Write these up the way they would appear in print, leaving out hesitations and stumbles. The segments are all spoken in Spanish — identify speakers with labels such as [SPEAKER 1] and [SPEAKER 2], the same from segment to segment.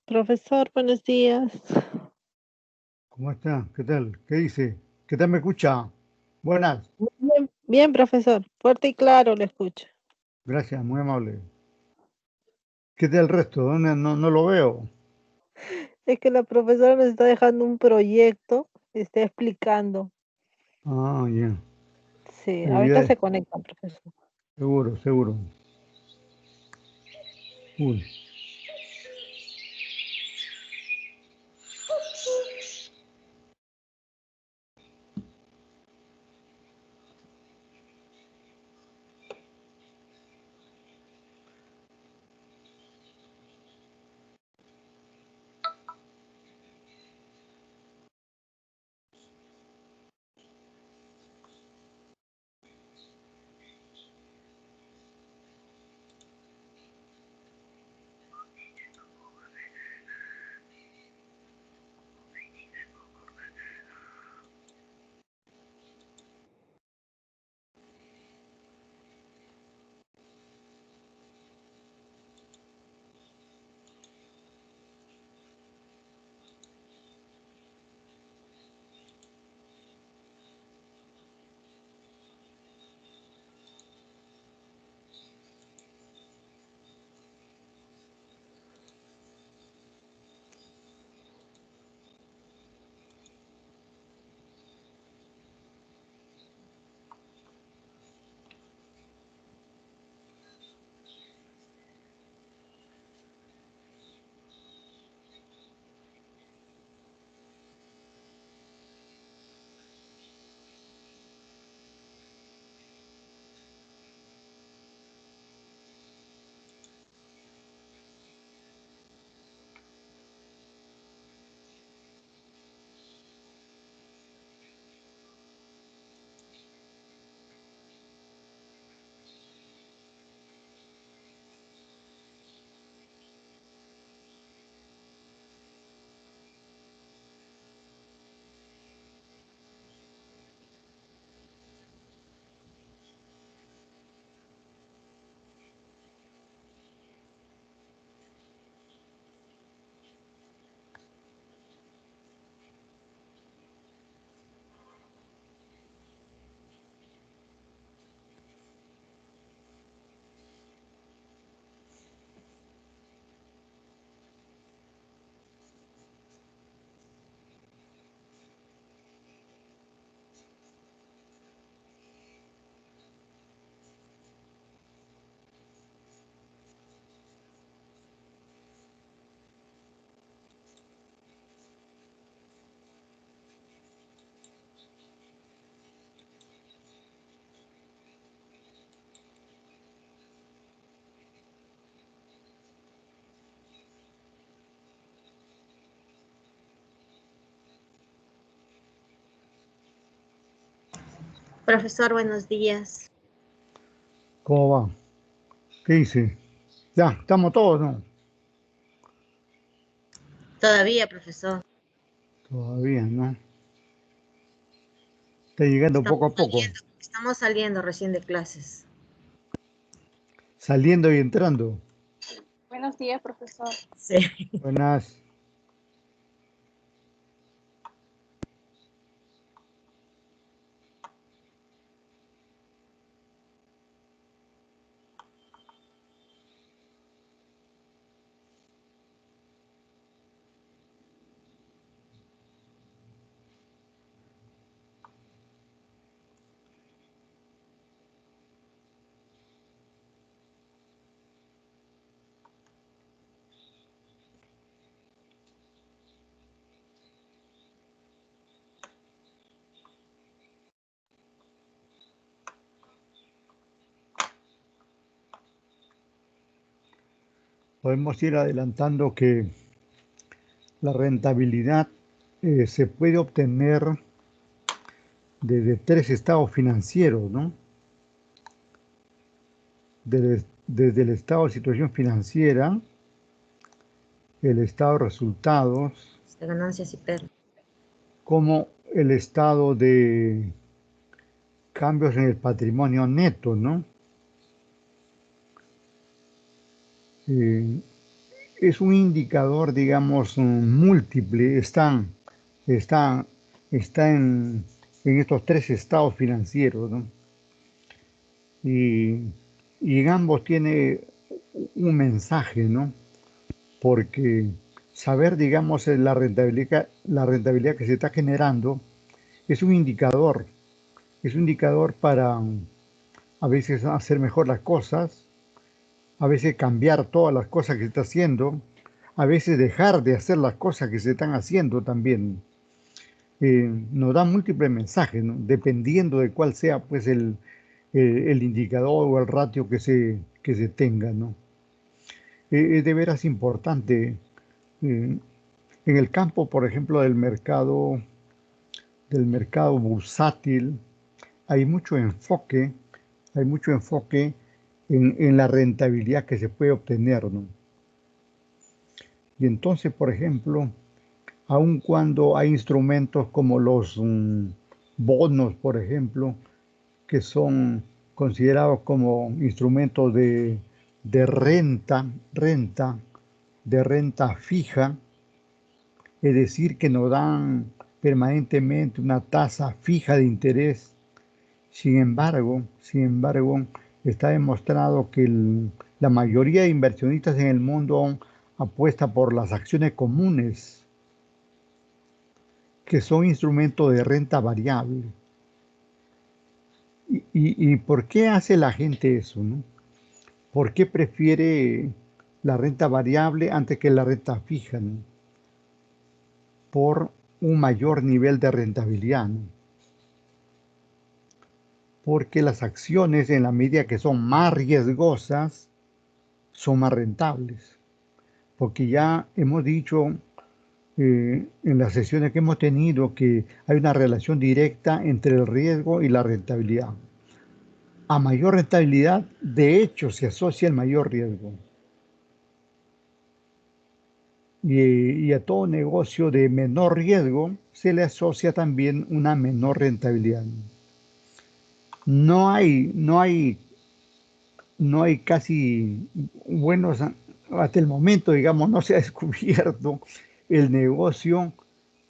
[SPEAKER 1] Profesor, buenos días.
[SPEAKER 2] ¿Cómo está? ¿Qué tal? ¿Qué dice? ¿Qué tal me escucha? Buenas.
[SPEAKER 1] Bien, bien, profesor. Fuerte y claro le escucho.
[SPEAKER 2] Gracias, muy amable. ¿Qué tal el resto? No lo veo.
[SPEAKER 1] Es que la profesora nos está dejando un proyecto, está explicando.
[SPEAKER 2] Ah, ya.
[SPEAKER 1] Sí,
[SPEAKER 2] Hoy
[SPEAKER 1] ahorita
[SPEAKER 2] día,
[SPEAKER 1] se conecta, profesor.
[SPEAKER 2] seguro, seguro. Uy.
[SPEAKER 3] Profesor, buenos días.
[SPEAKER 2] ¿Cómo va? ¿Qué dice? Ya, estamos todos, ¿no?
[SPEAKER 3] Todavía, profesor.
[SPEAKER 2] Todavía, ¿no? Está llegando poco a poco.
[SPEAKER 3] Estamos saliendo recién de clases.
[SPEAKER 2] Saliendo y entrando.
[SPEAKER 4] Buenos días, profesor.
[SPEAKER 3] Sí.
[SPEAKER 2] Buenas. Podemos ir adelantando que la rentabilidad se puede obtener desde tres estados financieros, ¿no? Desde el estado de situación financiera, el estado de resultados,
[SPEAKER 3] De ganancias y pérdidas.
[SPEAKER 2] como el estado de cambios en el patrimonio neto, ¿no? Eh, es un indicador, digamos, múltiple, está, está en estos tres estados financieros, ¿no? Y, y en ambos tiene un mensaje, ¿no? Porque saber, digamos, la rentabilidad que se está generando es un indicador para a veces hacer mejor las cosas, a veces cambiar todas las cosas que se está haciendo, a veces dejar de hacer las cosas que se están haciendo también. Nos da múltiples mensajes, ¿no? Dependiendo de cuál sea pues el indicador o el ratio que se tenga, ¿no? Es de veras importante. En el campo, por ejemplo, del mercado bursátil, hay hay mucho enfoque en la rentabilidad que se puede obtener, ¿no? Y entonces, por ejemplo, aun cuando hay instrumentos como los bonos, por ejemplo, que son considerados como instrumentos de de renta fija, es decir, que nos dan permanentemente una tasa fija de interés. Sin embargo, está demostrado que la mayoría de inversionistas en el mundo apuesta por las acciones comunes, que son instrumentos de renta variable. ¿Y por qué hace la gente eso, no? ¿Por qué prefiere la renta variable antes que la renta fija, no? Por un mayor nivel de rentabilidad, ¿no? Porque las acciones, en la medida que son más riesgosas, son más rentables. Porque ya hemos dicho en las sesiones que hemos tenido que hay una relación directa entre el riesgo y la rentabilidad. A mayor rentabilidad, de hecho, se asocia el mayor riesgo. Y a todo negocio de menor riesgo se le asocia también una menor rentabilidad. No hay, no hay, no hay casi buenos, hasta el momento, digamos, no se ha descubierto el negocio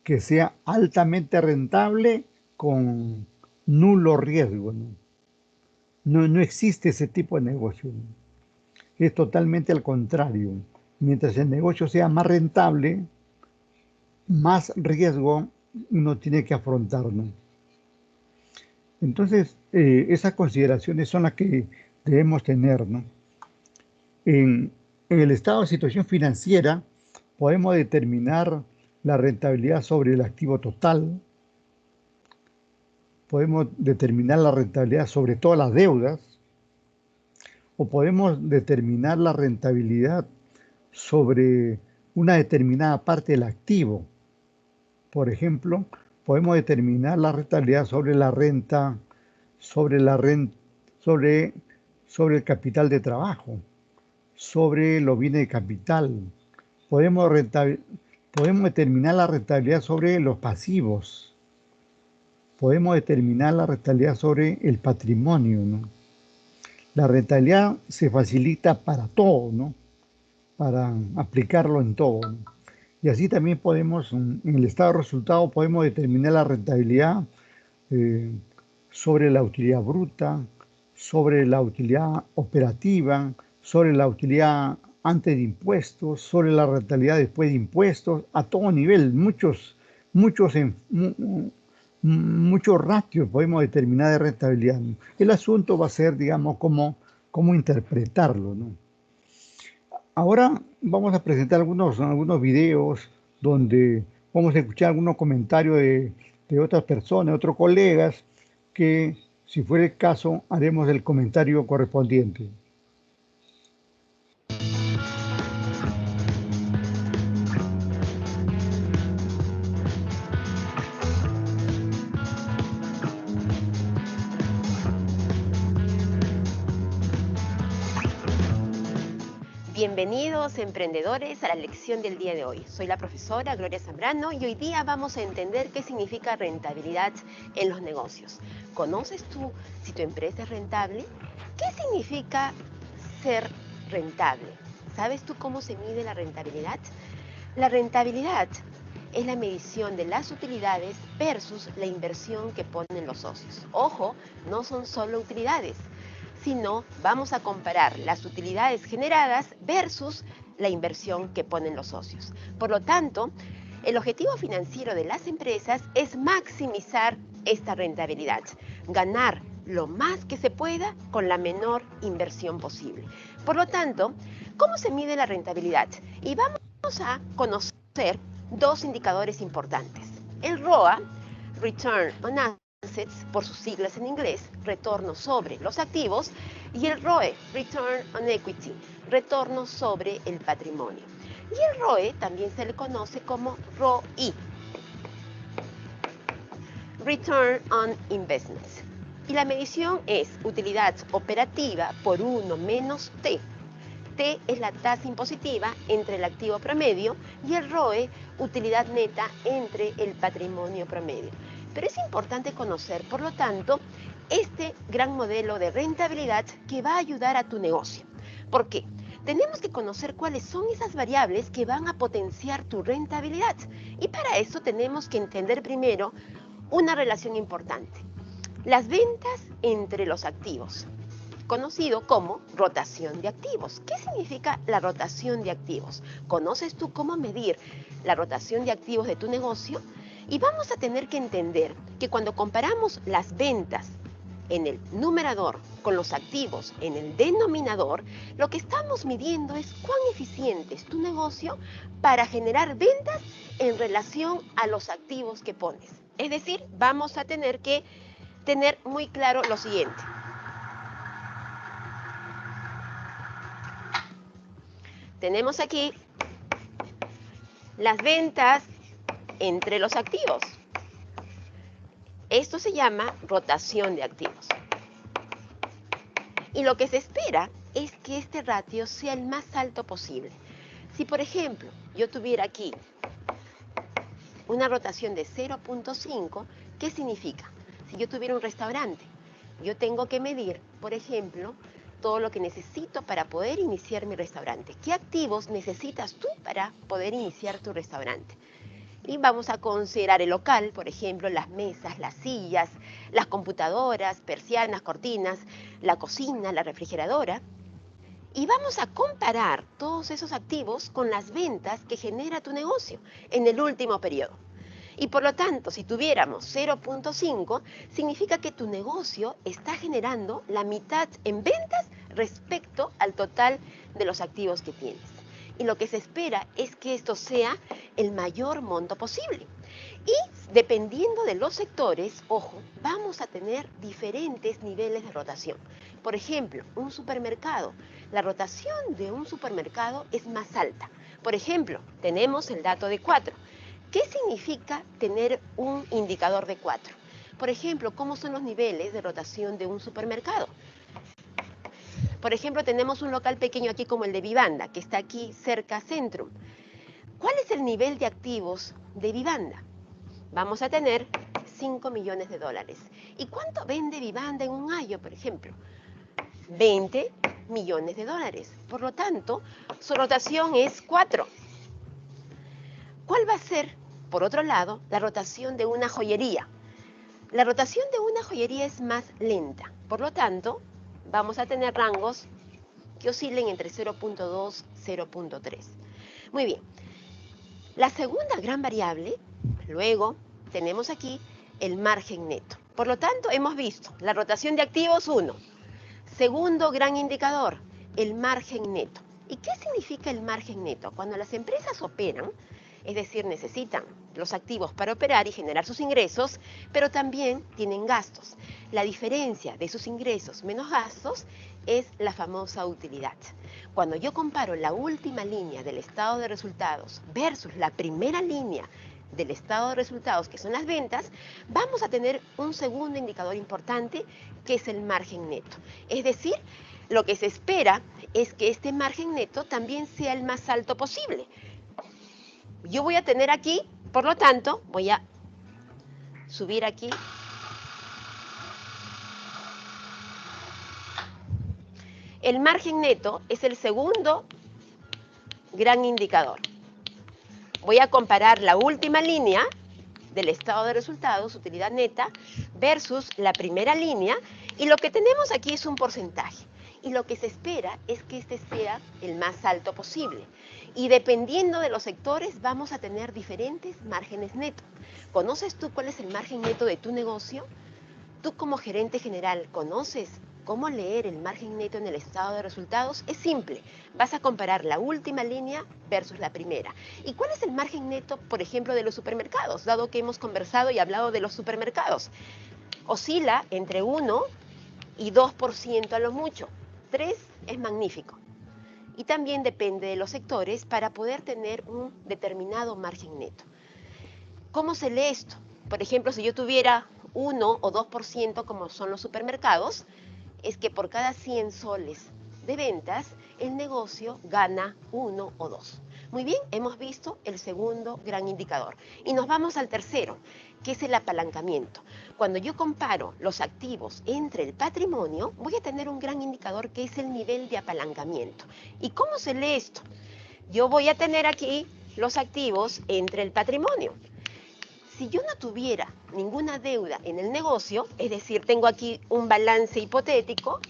[SPEAKER 2] que sea altamente rentable con nulo riesgo, ¿no? No existe ese tipo de negocio, ¿no? Es totalmente al contrario. Mientras el negocio sea más rentable, más riesgo uno tiene que afrontar, ¿no? Entonces, esas consideraciones son las que debemos tener, ¿no? En el estado de situación financiera podemos determinar la rentabilidad sobre el activo total, podemos determinar la rentabilidad sobre todas las deudas, o podemos determinar la rentabilidad sobre una determinada parte del activo. Por ejemplo, podemos determinar la rentabilidad sobre la renta, sobre la renta, sobre el capital de trabajo, sobre los bienes de capital. Podemos, podemos determinar la rentabilidad sobre los pasivos. Podemos determinar la rentabilidad sobre el patrimonio, ¿no? La rentabilidad se facilita para todo, ¿no? Para aplicarlo en todo, ¿no? Y así también podemos, en el estado de resultado, podemos determinar la rentabilidad eh, sobre la utilidad bruta, sobre la utilidad operativa, sobre la utilidad antes de impuestos, sobre la rentabilidad después de impuestos, a todo nivel, muchos ratios podemos determinar de rentabilidad, ¿no? El asunto va a ser, digamos, cómo interpretarlo, ¿no? Ahora vamos a presentar algunos videos donde vamos a escuchar algunos comentarios de otras personas, de otros colegas, que si fuera el caso haremos el comentario correspondiente.
[SPEAKER 5] Bienvenidos emprendedores a la lección del día de hoy. Soy la profesora Gloria Zambrano y hoy día vamos a entender qué significa rentabilidad en los negocios. ¿Conoces tú si tu empresa es rentable? ¿Qué significa ser rentable? ¿Sabes tú cómo se mide la rentabilidad? La rentabilidad es la medición de las utilidades versus la inversión que ponen los socios. Ojo, no son solo utilidades, sino vamos a comparar las utilidades generadas versus la inversión que ponen los socios. Por lo tanto, el objetivo financiero de las empresas es maximizar esta rentabilidad, ganar lo más que se pueda con la menor inversión posible. Por lo tanto, ¿cómo se mide la rentabilidad? Y vamos a conocer dos indicadores importantes. El ROA, Return on Assets, por sus siglas en inglés, retorno sobre los activos, y el ROE, Return on Equity, retorno sobre el patrimonio. Y el ROE también se le conoce como ROI, Return on Investments. Y la medición es utilidad operativa por 1 menos T. T es la tasa impositiva entre el activo promedio y el ROE, utilidad neta entre el patrimonio promedio. Pero es importante conocer, por lo tanto, este gran modelo de rentabilidad que va a ayudar a tu negocio. ¿Por qué? Tenemos que conocer cuáles son esas variables que van a potenciar tu rentabilidad. Y para eso tenemos que entender primero una relación importante: las ventas entre los activos, conocido como rotación de activos. ¿Qué significa la rotación de activos? ¿Conoces tú cómo medir la rotación de activos de tu negocio? Y vamos a tener que entender que cuando comparamos las ventas en el numerador con los activos en el denominador, lo que estamos midiendo es cuán eficiente es tu negocio para generar ventas en relación a los activos que pones. Es decir, vamos a tener que tener muy claro lo siguiente. Tenemos aquí las ventas entre los activos. Esto se llama rotación de activos. Y lo que se espera es que este ratio sea el más alto posible. Si, por ejemplo, yo tuviera aquí una rotación de 0.5, ¿qué significa? Si yo tuviera un restaurante, yo tengo que medir, por ejemplo, todo lo que necesito para poder iniciar mi restaurante. ¿Qué activos necesitas tú para poder iniciar tu restaurante? Y vamos a considerar el local, por ejemplo, las mesas, las sillas, las computadoras, persianas, cortinas, la cocina, la refrigeradora. Y vamos a comparar todos esos activos con las ventas que genera tu negocio en el último periodo. Y por lo tanto, si tuviéramos 0.5, significa que tu negocio está generando la mitad en ventas respecto al total de los activos que tienes. Y lo que se espera es que esto sea el mayor monto posible. Y dependiendo de los sectores, ojo, vamos a tener diferentes niveles de rotación. Por ejemplo, un supermercado. La rotación de un supermercado es más alta. Por ejemplo, tenemos el dato de 4. ¿Qué significa tener un indicador de 4? Por ejemplo, ¿cómo son los niveles de rotación de un supermercado? Por ejemplo, tenemos un local pequeño aquí como el de Vivanda, que está aquí cerca Centrum. ¿Cuál es el nivel de activos de Vivanda? Vamos a tener 5 millones de dólares. ¿Y cuánto vende Vivanda en un año, por ejemplo? 20 millones de dólares. Por lo tanto, su rotación es 4. ¿Cuál va a ser, por otro lado, la rotación de una joyería? La rotación de una joyería es más lenta. Por lo tanto, vamos a tener rangos que oscilen entre 0.2 y 0.3. Muy bien. La segunda gran variable, luego, tenemos aquí el margen neto. Por lo tanto, hemos visto la rotación de activos 1. Segundo gran indicador, el margen neto. ¿Y qué significa el margen neto? Cuando las empresas operan, es decir, necesitan los activos para operar y generar sus ingresos, pero también tienen gastos. La diferencia de sus ingresos menos gastos es la famosa utilidad. Cuando yo comparo la última línea del estado de resultados versus la primera línea del estado de resultados, que son las ventas, vamos a tener un segundo indicador importante, que es el margen neto. Es decir, lo que se espera es que este margen neto también sea el más alto posible. Yo voy a tener aquí, por lo tanto, voy a subir aquí. El margen neto es el segundo gran indicador. Voy a comparar la última línea del estado de resultados, utilidad neta, versus la primera línea, y lo que tenemos aquí es un porcentaje. Y lo que se espera es que este sea el más alto posible. Y dependiendo de los sectores, vamos a tener diferentes márgenes netos. ¿Conoces tú cuál es el margen neto de tu negocio? Tú como gerente general, ¿conoces cómo leer el margen neto en el estado de resultados? Es simple. Vas a comparar la última línea versus la primera. ¿Y cuál es el margen neto, por ejemplo, de los supermercados? Dado que hemos conversado y hablado de los supermercados. Oscila entre 1 y 2% a lo mucho. 3 es magnífico. Y también depende de los sectores para poder tener un determinado margen neto. ¿Cómo se lee esto? Por ejemplo, si yo tuviera 1 o 2% como son los supermercados, es que por cada 100 soles de ventas, el negocio gana 1 o 2. Muy bien, hemos visto el segundo gran indicador. Y nos vamos al tercero, que es el apalancamiento. Cuando yo comparo los activos entre el patrimonio, voy a tener un gran indicador que es el nivel de apalancamiento. ¿Y cómo se lee esto? Yo voy a tener aquí los activos entre el patrimonio. Si yo no tuviera ninguna deuda en el negocio, es decir, tengo aquí un balance hipotético,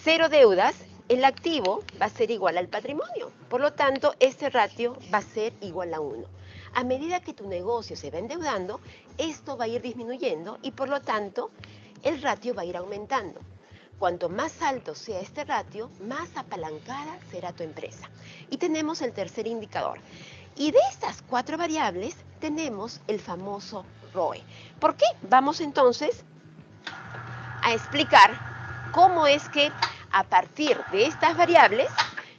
[SPEAKER 5] cero deudas, el activo va a ser igual al patrimonio. Por lo tanto, este ratio va a ser igual a 1. A medida que tu negocio se va endeudando, esto va a ir disminuyendo y por lo tanto, el ratio va a ir aumentando. Cuanto más alto sea este ratio, más apalancada será tu empresa. Y tenemos el tercer indicador. Y de estas 4 variables tenemos el famoso ROE. ¿Por qué? Vamos entonces a explicar cómo es que a partir de estas variables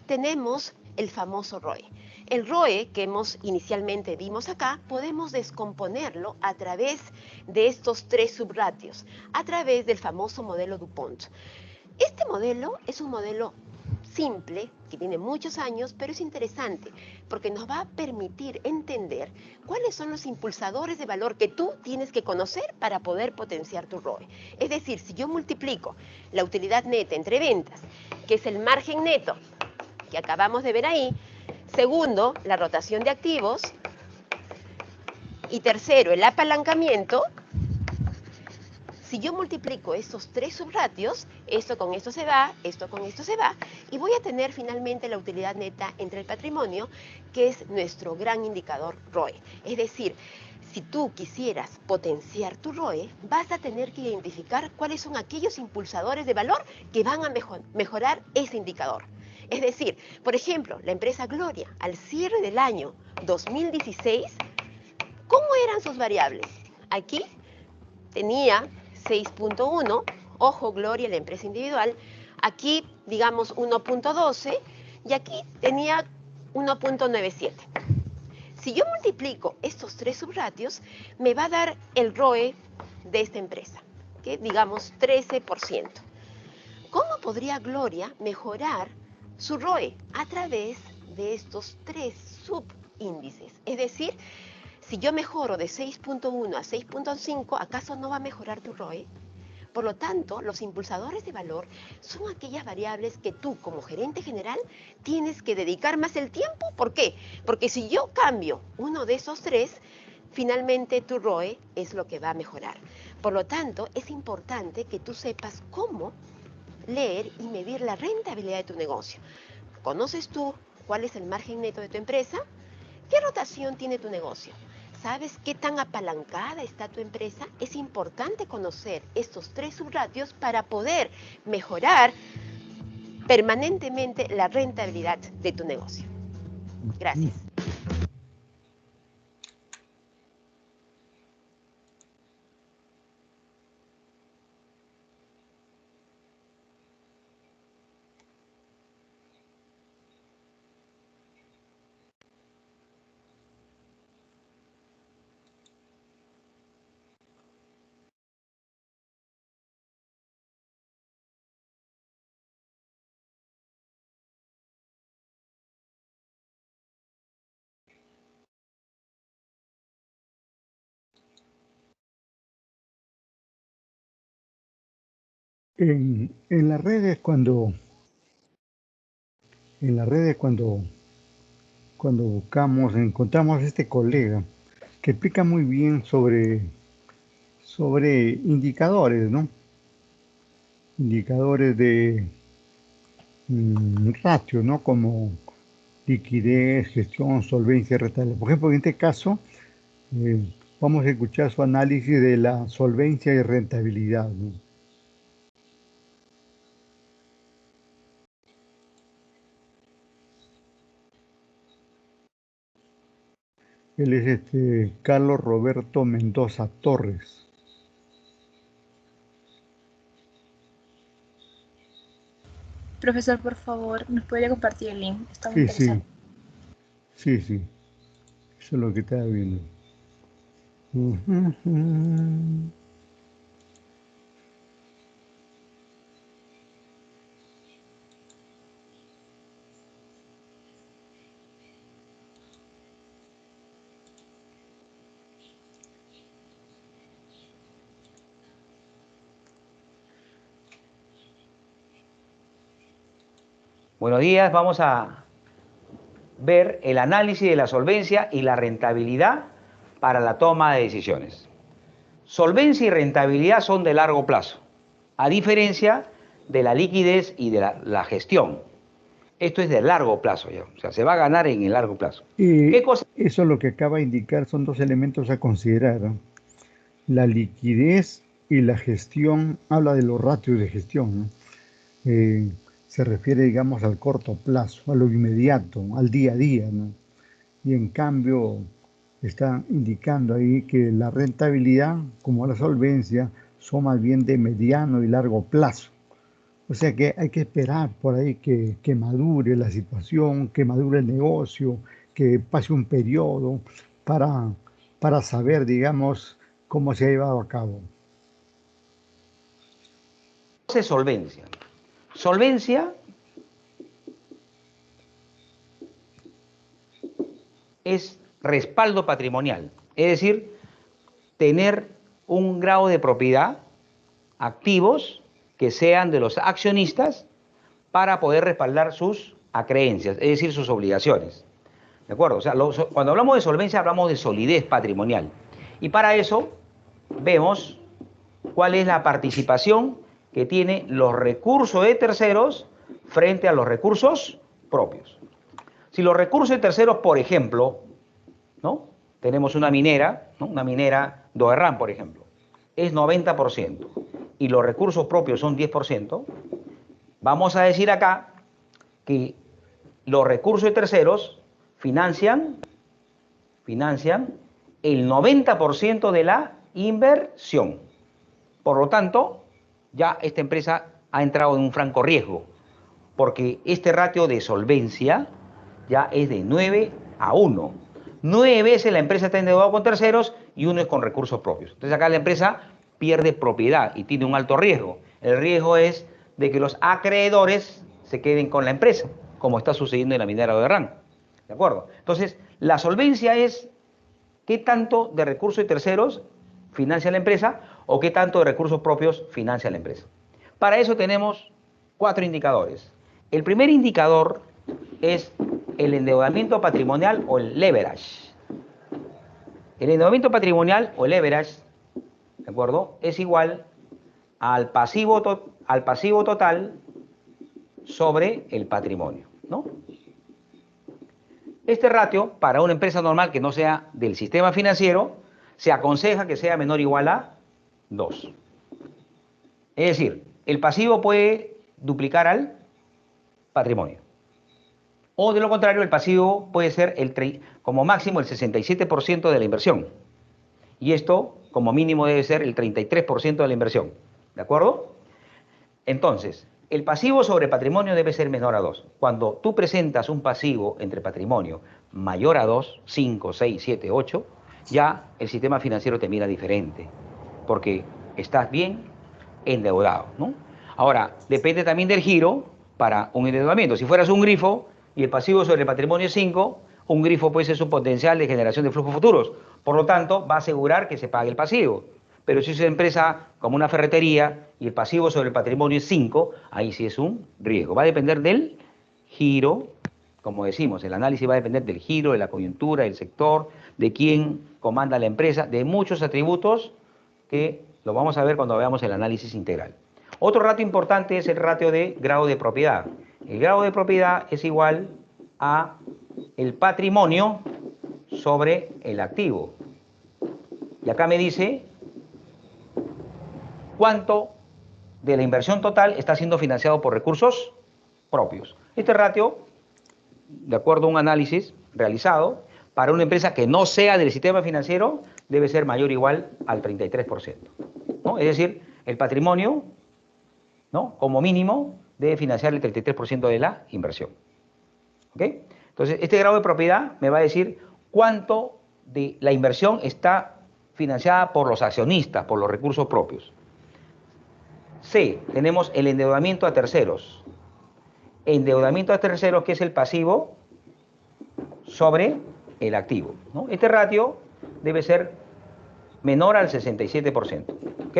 [SPEAKER 5] tenemos el famoso ROE. El ROE que inicialmente vimos acá, podemos descomponerlo a través de estos 3 subratios, a través del famoso modelo DuPont. Este modelo es un modelo simple, que tiene muchos años, pero es interesante porque nos va a permitir entender cuáles son los impulsadores de valor que tú tienes que conocer para poder potenciar tu ROE. Es decir, si yo multiplico la utilidad neta entre ventas, que es el margen neto que acabamos de ver ahí, segundo, la rotación de activos, y tercero, el apalancamiento. Si yo multiplico estos 3 subratios, esto con esto se va, esto con esto se va, y voy a tener finalmente la utilidad neta entre el patrimonio, que es nuestro gran indicador ROE. Es decir, si tú quisieras potenciar tu ROE, vas a tener que identificar cuáles son aquellos impulsadores de valor que van a mejorar ese indicador. Es decir, por ejemplo, la empresa Gloria, al cierre del año 2016, ¿cómo eran sus variables? Aquí tenía 6.1, ojo, Gloria, la empresa individual, aquí, digamos, 1.12, y aquí tenía 1.97. Si yo multiplico estos 3 subratios, me va a dar el ROE de esta empresa, que digamos 13%. ¿Cómo podría Gloria mejorar su ROE? A través de estos 3 subíndices. Es decir, si yo mejoro de 6.1 a 6.5, ¿acaso no va a mejorar tu ROE? Por lo tanto, los impulsadores de valor son aquellas variables que tú, como gerente general, tienes que dedicar más el tiempo. ¿Por qué? Porque si yo cambio uno de esos 3, finalmente tu ROE es lo que va a mejorar. Por lo tanto, es importante que tú sepas cómo leer y medir la rentabilidad de tu negocio. ¿Conoces tú cuál es el margen neto de tu empresa? ¿Qué rotación tiene tu negocio? ¿Sabes qué tan apalancada está tu empresa? Es importante conocer estos 3 subratios para poder mejorar permanentemente la rentabilidad de tu negocio. Gracias.
[SPEAKER 2] En las redes cuando cuando buscamos, encontramos a este colega que explica muy bien sobre indicadores, ¿no? Indicadores de ratio, ¿no? Como liquidez, gestión, solvencia, rentabilidad. Por ejemplo, en este caso, vamos a escuchar su análisis de la solvencia y rentabilidad, ¿no? Él es Carlos Roberto Mendoza Torres.
[SPEAKER 4] Profesor, por favor, ¿nos podría compartir el link? Está muy
[SPEAKER 2] Sí,
[SPEAKER 4] interesante.
[SPEAKER 2] sí. Eso es lo que estaba viendo.
[SPEAKER 6] Buenos días, vamos a ver el análisis de la solvencia y la rentabilidad para la toma de decisiones. Solvencia y rentabilidad son de largo plazo, a diferencia de la liquidez y de la gestión. Esto es de largo plazo ya, o sea, se va a ganar en el largo plazo. ¿Qué cosa?
[SPEAKER 2] Eso lo que acaba de indicar son dos elementos a considerar, ¿no? La liquidez y la gestión, habla de los ratios de gestión, ¿no? Se refiere, digamos, al corto plazo, a lo inmediato, al día a día, ¿no? Y en cambio está indicando ahí que la rentabilidad, como la solvencia, son más bien de mediano y largo plazo. O sea que hay que esperar por ahí que madure la situación, que madure el negocio, que pase un periodo para saber, digamos, cómo se ha llevado a cabo.
[SPEAKER 6] Es solvencia. Solvencia es respaldo patrimonial, es decir, tener un grado de propiedad, activos que sean de los accionistas para poder respaldar sus acreencias, es decir, sus obligaciones. ¿De acuerdo? O sea, cuando hablamos de solvencia hablamos de solidez patrimonial. Y para eso vemos cuál es la participación que tienen los recursos de terceros frente a los recursos propios. Si los recursos de terceros, por ejemplo, ¿no? Tenemos una minera, ¿no? Una minera Doerran, por ejemplo, es 90% y los recursos propios son 10%, vamos a decir acá que los recursos de terceros financian el 90% de la inversión. Por lo tanto, ya esta empresa ha entrado en un franco riesgo, porque este ratio de solvencia ya es de 9-1. 9 veces la empresa está endeudada con terceros y 1 es con recursos propios. Entonces acá la empresa pierde propiedad y tiene un alto riesgo. El riesgo es de que los acreedores se queden con la empresa, como está sucediendo en la minera de Doerran. ¿De acuerdo? Entonces, la solvencia es qué tanto de recursos de terceros financia la empresa o qué tanto de recursos propios financia la empresa. Para eso tenemos 4 indicadores. El primer indicador es el endeudamiento patrimonial o el leverage. El endeudamiento patrimonial o el leverage, ¿de acuerdo?, es igual al pasivo total sobre el patrimonio, ¿no? Este ratio, para una empresa normal que no sea del sistema financiero, se aconseja que sea menor o igual a 2. Es decir, el pasivo puede duplicar al patrimonio. O de lo contrario, el pasivo puede ser como máximo el 67% de la inversión. Y esto, como mínimo, debe ser el 33% de la inversión. ¿De acuerdo? Entonces, el pasivo sobre patrimonio debe ser menor a 2. Cuando tú presentas un pasivo entre patrimonio mayor a 2, 5, 6, 7, 8, ya el sistema financiero te mira diferente, porque estás bien endeudado, ¿no? Ahora, depende también del giro para un endeudamiento. Si fueras un grifo y el pasivo sobre el patrimonio es 5, un grifo puede ser su potencial de generación de flujos futuros. Por lo tanto, va a asegurar que se pague el pasivo. Pero si es una empresa como una ferretería y el pasivo sobre el patrimonio es 5, ahí sí es un riesgo. Va a depender del giro como decimos, el análisis va a depender del giro, de la coyuntura, del sector, de quién comanda la empresa, de muchos atributos que lo vamos a ver cuando veamos el análisis integral. Otro ratio importante es el ratio de grado de propiedad. El grado de propiedad es igual a el patrimonio sobre el activo. Y acá me dice cuánto de la inversión total está siendo financiado por recursos propios. Este ratio, de acuerdo a un análisis realizado, para una empresa que no sea del sistema financiero, debe ser mayor o igual al 33%, ¿no? Es decir, el patrimonio, ¿no?, como mínimo, debe financiar el 33% de la inversión. ¿Ok? Entonces, este grado de propiedad me va a decir cuánto de la inversión está financiada por los accionistas, por los recursos propios. C, tenemos el endeudamiento a terceros. Endeudamiento a terceros, que es el pasivo sobre el activo, ¿no? Este ratio debe ser menor al 67%. ¿Ok?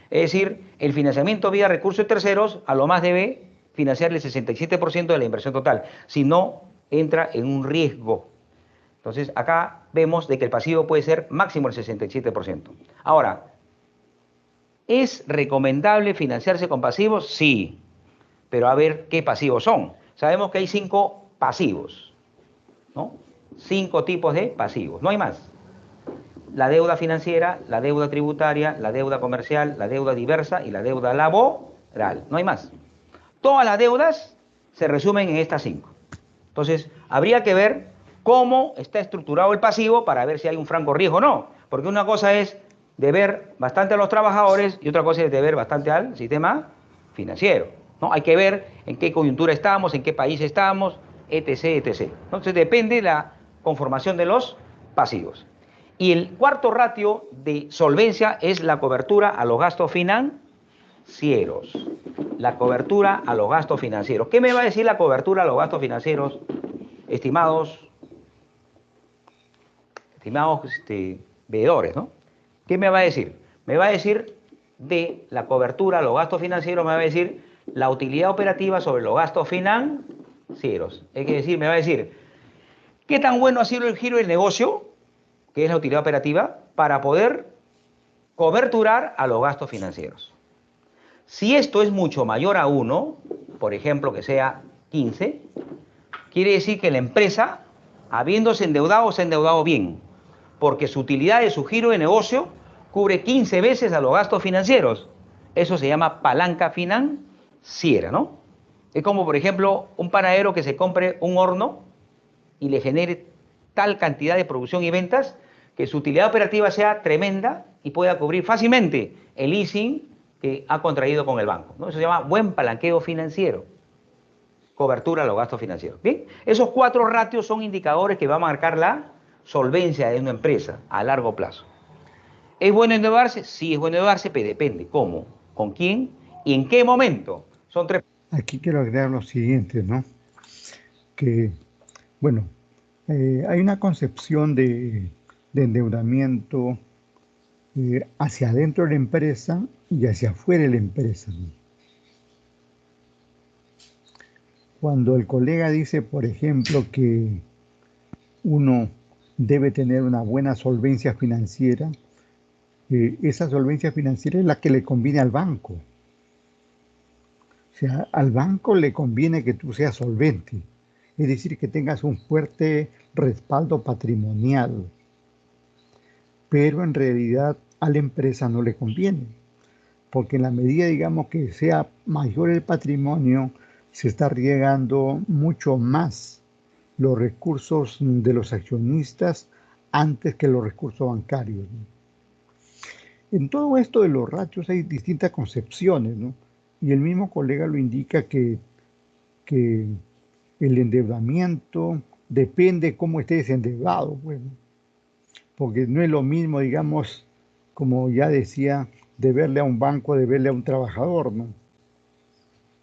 [SPEAKER 6] Es decir, el financiamiento vía recursos de terceros a lo más debe financiar el 67% de la inversión total. Si no, entra en un riesgo. Entonces, acá vemos de que el pasivo puede ser máximo el 67%. Ahora, ¿es recomendable financiarse con pasivos? Sí, pero a ver qué pasivos son. Sabemos que hay 5 pasivos, ¿no? 5 tipos de pasivos, no hay más. La deuda financiera, la deuda tributaria, la deuda comercial, la deuda diversa y la deuda laboral, no hay más. Todas las deudas se resumen en estas 5. Entonces, habría que ver cómo está estructurado el pasivo para ver si hay un franco riesgo o no. Porque una cosa es deber bastante a los trabajadores y otra cosa es deber bastante al sistema financiero, ¿no? Hay que ver en qué coyuntura estamos, en qué país estamos, etc., etc. Entonces, depende de la conformación de los pasivos. Y el cuarto ratio de solvencia es la cobertura a los gastos financieros. La cobertura a los gastos financieros. ¿Qué me va a decir la cobertura a los gastos financieros, estimados veedores, ¿no? ¿Qué me va a decir? Me va a decir de la cobertura a los gastos financieros, me va a decir la utilidad operativa sobre los gastos financieros. Es decir, me va a decir qué tan bueno ha sido el giro del negocio, que es la utilidad operativa, para poder coberturar a los gastos financieros. Si esto es mucho mayor a 1, por ejemplo, que sea 15, quiere decir que la empresa, habiéndose endeudado, se ha endeudado bien, porque su utilidad de su giro de negocio cubre 15 veces a los gastos financieros. Eso se llama palanca financiera, ¿no? Es como, por ejemplo, un panadero que se compre un horno y le genere tal cantidad de producción y ventas que su utilidad operativa sea tremenda y pueda cubrir fácilmente el leasing que ha contraído con el banco, ¿no? Eso se llama buen palanqueo financiero. Cobertura a los gastos financieros. Bien, esos 4 ratios son indicadores que van a marcar la solvencia de una empresa a largo plazo. ¿Es bueno endeudarse? Sí, es bueno endeudarse, pero depende cómo, con quién y en qué momento. Son 3.
[SPEAKER 2] Aquí quiero agregar lo siguiente, ¿no? Que, bueno, hay una concepción de endeudamiento hacia adentro de la empresa y hacia afuera de la empresa, ¿no? Cuando el colega dice, por ejemplo, que uno debe tener una buena solvencia financiera, esa solvencia financiera es la que le conviene al banco. O sea, al banco le conviene que tú seas solvente, es decir, que tengas un fuerte respaldo patrimonial, pero en realidad a la empresa no le conviene, porque en la medida, digamos, que sea mayor el patrimonio, se está riegando mucho más los recursos de los accionistas antes que los recursos bancarios, ¿no? En todo esto de los ratios hay distintas concepciones, ¿no? Y el mismo colega lo indica que el endeudamiento depende cómo estés endeudado, bueno, porque no es lo mismo, digamos, como ya decía, deberle a un banco, deberle a un trabajador, ¿no?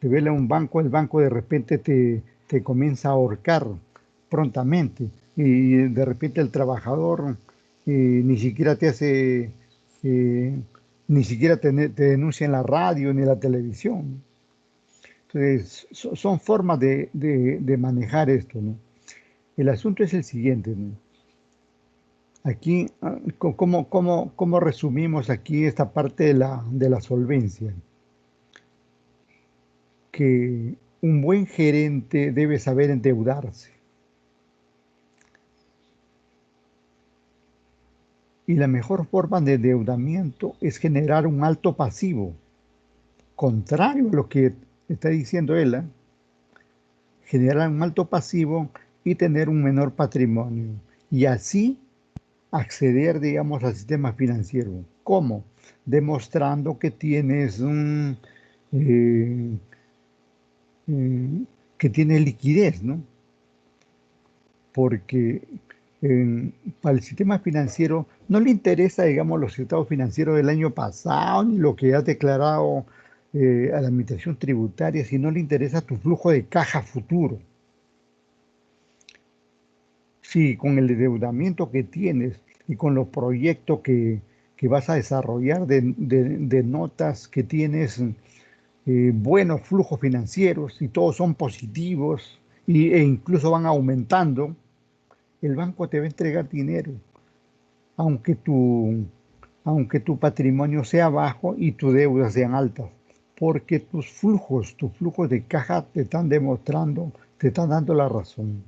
[SPEAKER 2] Deberle a un banco, el banco de repente te comienza a ahorcar prontamente y de repente el trabajador ni siquiera te hace, ni siquiera te denuncia en la radio ni en la televisión. Entonces, son formas de manejar esto, ¿no? El asunto es el siguiente, ¿no? Aquí, ¿cómo resumimos aquí esta parte de la solvencia? Que un buen gerente debe saber endeudarse. Y la mejor forma de endeudamiento es generar un alto pasivo, contrario a lo que está diciendo él, generar un alto pasivo y tener un menor patrimonio. Y así acceder, digamos, al sistema financiero. ¿Cómo? Demostrando que tienes que tienes liquidez, ¿no? Porque para el sistema financiero no le interesa, digamos, los estados financieros del año pasado, ni lo que has declarado a la administración tributaria, sino le interesa tu flujo de caja futuro. Si con el endeudamiento que tienes y con los proyectos que vas a desarrollar de notas que tienes buenos flujos financieros y todos son positivos e incluso van aumentando, el banco te va a entregar dinero, aunque tu patrimonio sea bajo y tus deudas sean altas, porque tus flujos de caja te están demostrando, te están dando la razón.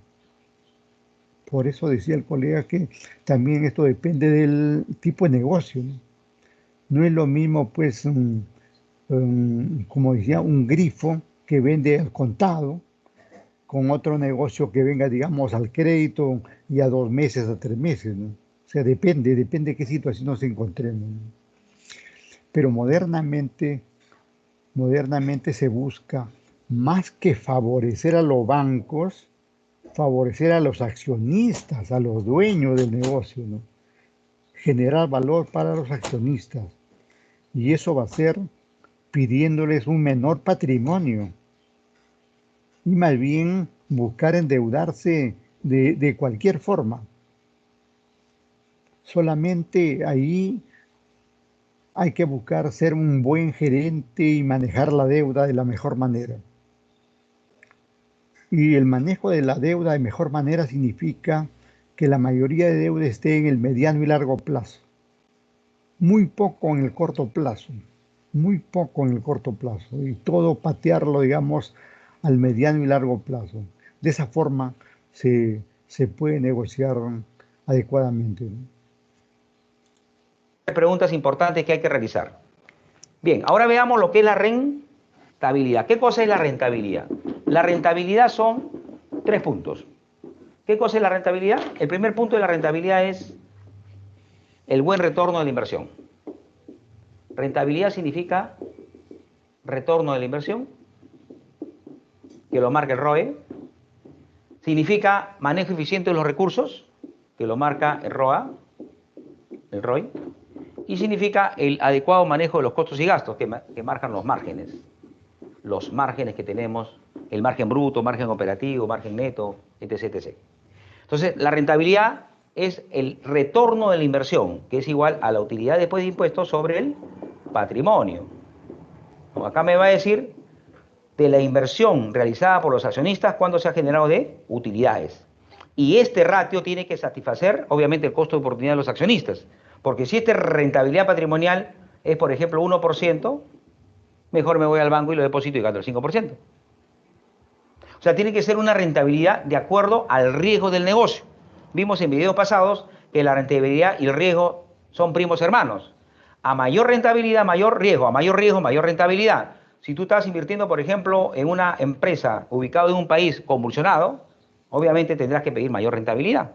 [SPEAKER 2] Por eso decía el colega que también esto depende del tipo de negocio, ¿no? No es lo mismo, pues, como decía, un grifo que vende al contado, con otro negocio que venga, digamos, al crédito y a 2 meses, a 3 meses, ¿no? O sea, depende de qué situación nos encontremos, ¿no? Pero modernamente se busca, más que favorecer a los bancos, favorecer a los accionistas, a los dueños del negocio, ¿no? Generar valor para los accionistas. Y eso va a ser pidiéndoles un menor patrimonio. Y más bien buscar endeudarse de cualquier forma. Solamente ahí hay que buscar ser un buen gerente y manejar la deuda de la mejor manera. Y el manejo de la deuda de mejor manera significa que la mayoría de deuda esté en el mediano y largo plazo. Muy poco en el corto plazo. Muy poco en el corto plazo. Y todo patearlo, digamos, al mediano y largo plazo. De esa forma se puede negociar adecuadamente, ¿no?
[SPEAKER 6] Preguntas importantes que hay que realizar. Bien, ahora veamos lo que es la rentabilidad. ¿Qué cosa es la rentabilidad? La rentabilidad son 3 puntos. ¿Qué cosa es la rentabilidad? El primer punto de la rentabilidad es el buen retorno de la inversión. Rentabilidad significa retorno de la inversión, que lo marca el ROE. Significa manejo eficiente de los recursos, que lo marca el ROA, el ROI. Y significa el adecuado manejo de los costos y gastos, que marcan los márgenes. Los márgenes que tenemos, el margen bruto, margen operativo, margen neto, etc, etc. Entonces, la rentabilidad es el retorno de la inversión, que es igual a la utilidad después de impuestos sobre el patrimonio. Como acá me va a decir de la inversión realizada por los accionistas, cuánto se ha generado de utilidades. Y este ratio tiene que satisfacer, obviamente, el costo de oportunidad de los accionistas. Porque si esta rentabilidad patrimonial es, por ejemplo, 1%, mejor me voy al banco y lo deposito y gano el 5%. O sea, tiene que ser una rentabilidad de acuerdo al riesgo del negocio. Vimos en videos pasados que la rentabilidad y el riesgo son primos hermanos. A mayor rentabilidad, mayor riesgo. A mayor riesgo, mayor rentabilidad. Si tú estás invirtiendo, por ejemplo, en una empresa ubicada en un país convulsionado, obviamente tendrás que pedir mayor rentabilidad.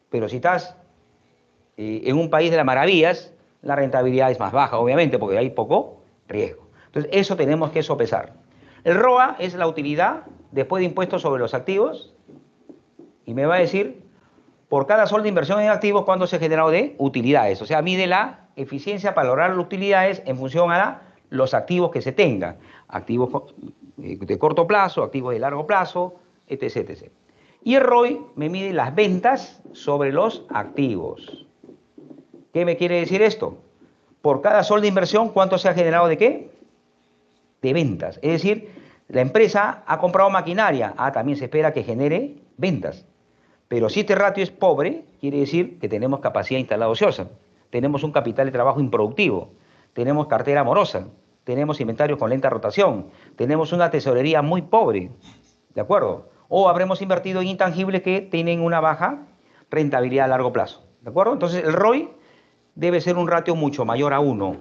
[SPEAKER 6] Pero si estás en un país de las maravillas, la rentabilidad es más baja, obviamente, porque hay poco riesgo. Entonces, eso tenemos que sopesar. El ROA es la utilidad después de impuestos sobre los activos, y me va a decir, por cada sol de inversión en activos, cuánto se ha generado de utilidades. O sea, mide la eficiencia para lograr las utilidades en función a los activos que se tengan. Activos de corto plazo, activos de largo plazo, etc, etc. Y el ROI me mide las ventas sobre los activos. ¿Qué me quiere decir esto? Por cada sol de inversión, ¿cuánto se ha generado de qué? De ventas. Es decir, La empresa ha comprado maquinaria, también se espera que genere ventas. Pero si este ratio es pobre, quiere decir que tenemos capacidad instalada ociosa, tenemos un capital de trabajo improductivo, tenemos cartera morosa, tenemos inventarios con lenta rotación, tenemos una tesorería muy pobre, ¿de acuerdo? O habremos invertido en intangibles que tienen una baja rentabilidad a largo plazo, ¿de acuerdo? Entonces el ROI debe ser un ratio mucho mayor a 1.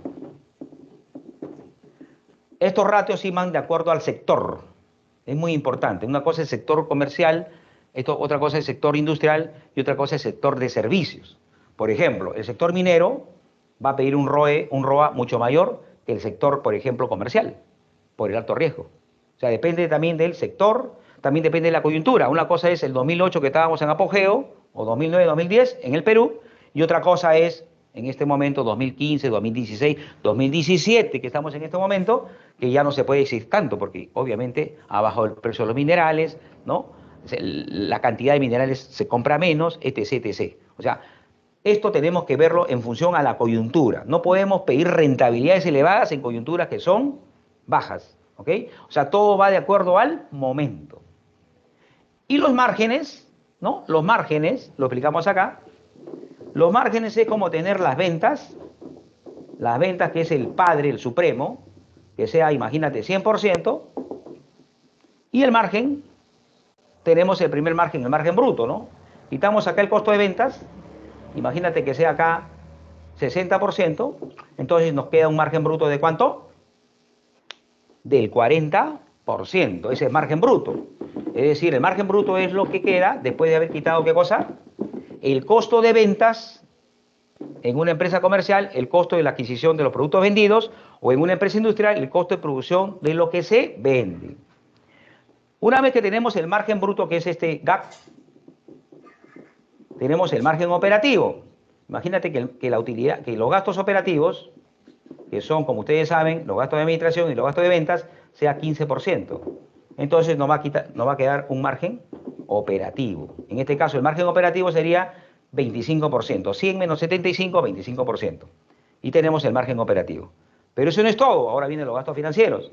[SPEAKER 6] Estos ratios sí van de acuerdo al sector, es muy importante. Una cosa es el sector comercial, otra cosa es el sector industrial y otra cosa es el sector de servicios. Por ejemplo, el sector minero va a pedir un ROA mucho mayor que el sector, por ejemplo, comercial, por el alto riesgo. O sea, depende también del sector, también depende de la coyuntura. Una cosa es el 2008 que estábamos en apogeo, o 2009, 2010 en el Perú, y otra cosa es en este momento 2015, 2016, 2017, que estamos en este momento, que ya no se puede decir tanto, porque obviamente ha bajado el precio de los minerales, ¿no? La cantidad de minerales se compra menos, etc., etc. O sea, esto tenemos que verlo en función a la coyuntura. No podemos pedir rentabilidades elevadas en coyunturas que son bajas, ¿ok? O sea, todo va de acuerdo al momento. Y los márgenes, ¿no? Los márgenes, lo explicamos acá, los márgenes es como tener las ventas que es el padre, el supremo, que sea, imagínate, 100%, y el margen, tenemos el primer margen, el margen bruto, ¿no? Quitamos acá el costo de ventas, imagínate que sea acá 60%, entonces nos queda un margen bruto de ¿cuánto? Del 40%, ese es margen bruto. Es decir, el margen bruto es lo que queda después de haber quitado, ¿qué cosa? El costo de ventas en una empresa comercial, el costo de la adquisición de los productos vendidos, o en una empresa industrial, el costo de producción de lo que se vende. Una vez que tenemos el margen bruto, que es este gap, tenemos el margen operativo. Imagínate que la utilidad, que los gastos operativos, que son, como ustedes saben, los gastos de administración y los gastos de ventas, sea 15%. Entonces nos va a quedar un margen operativo. En este caso, el margen operativo sería 25%. 100 menos 75, 25%. Y tenemos el margen operativo. Pero eso no es todo. Ahora vienen los gastos financieros.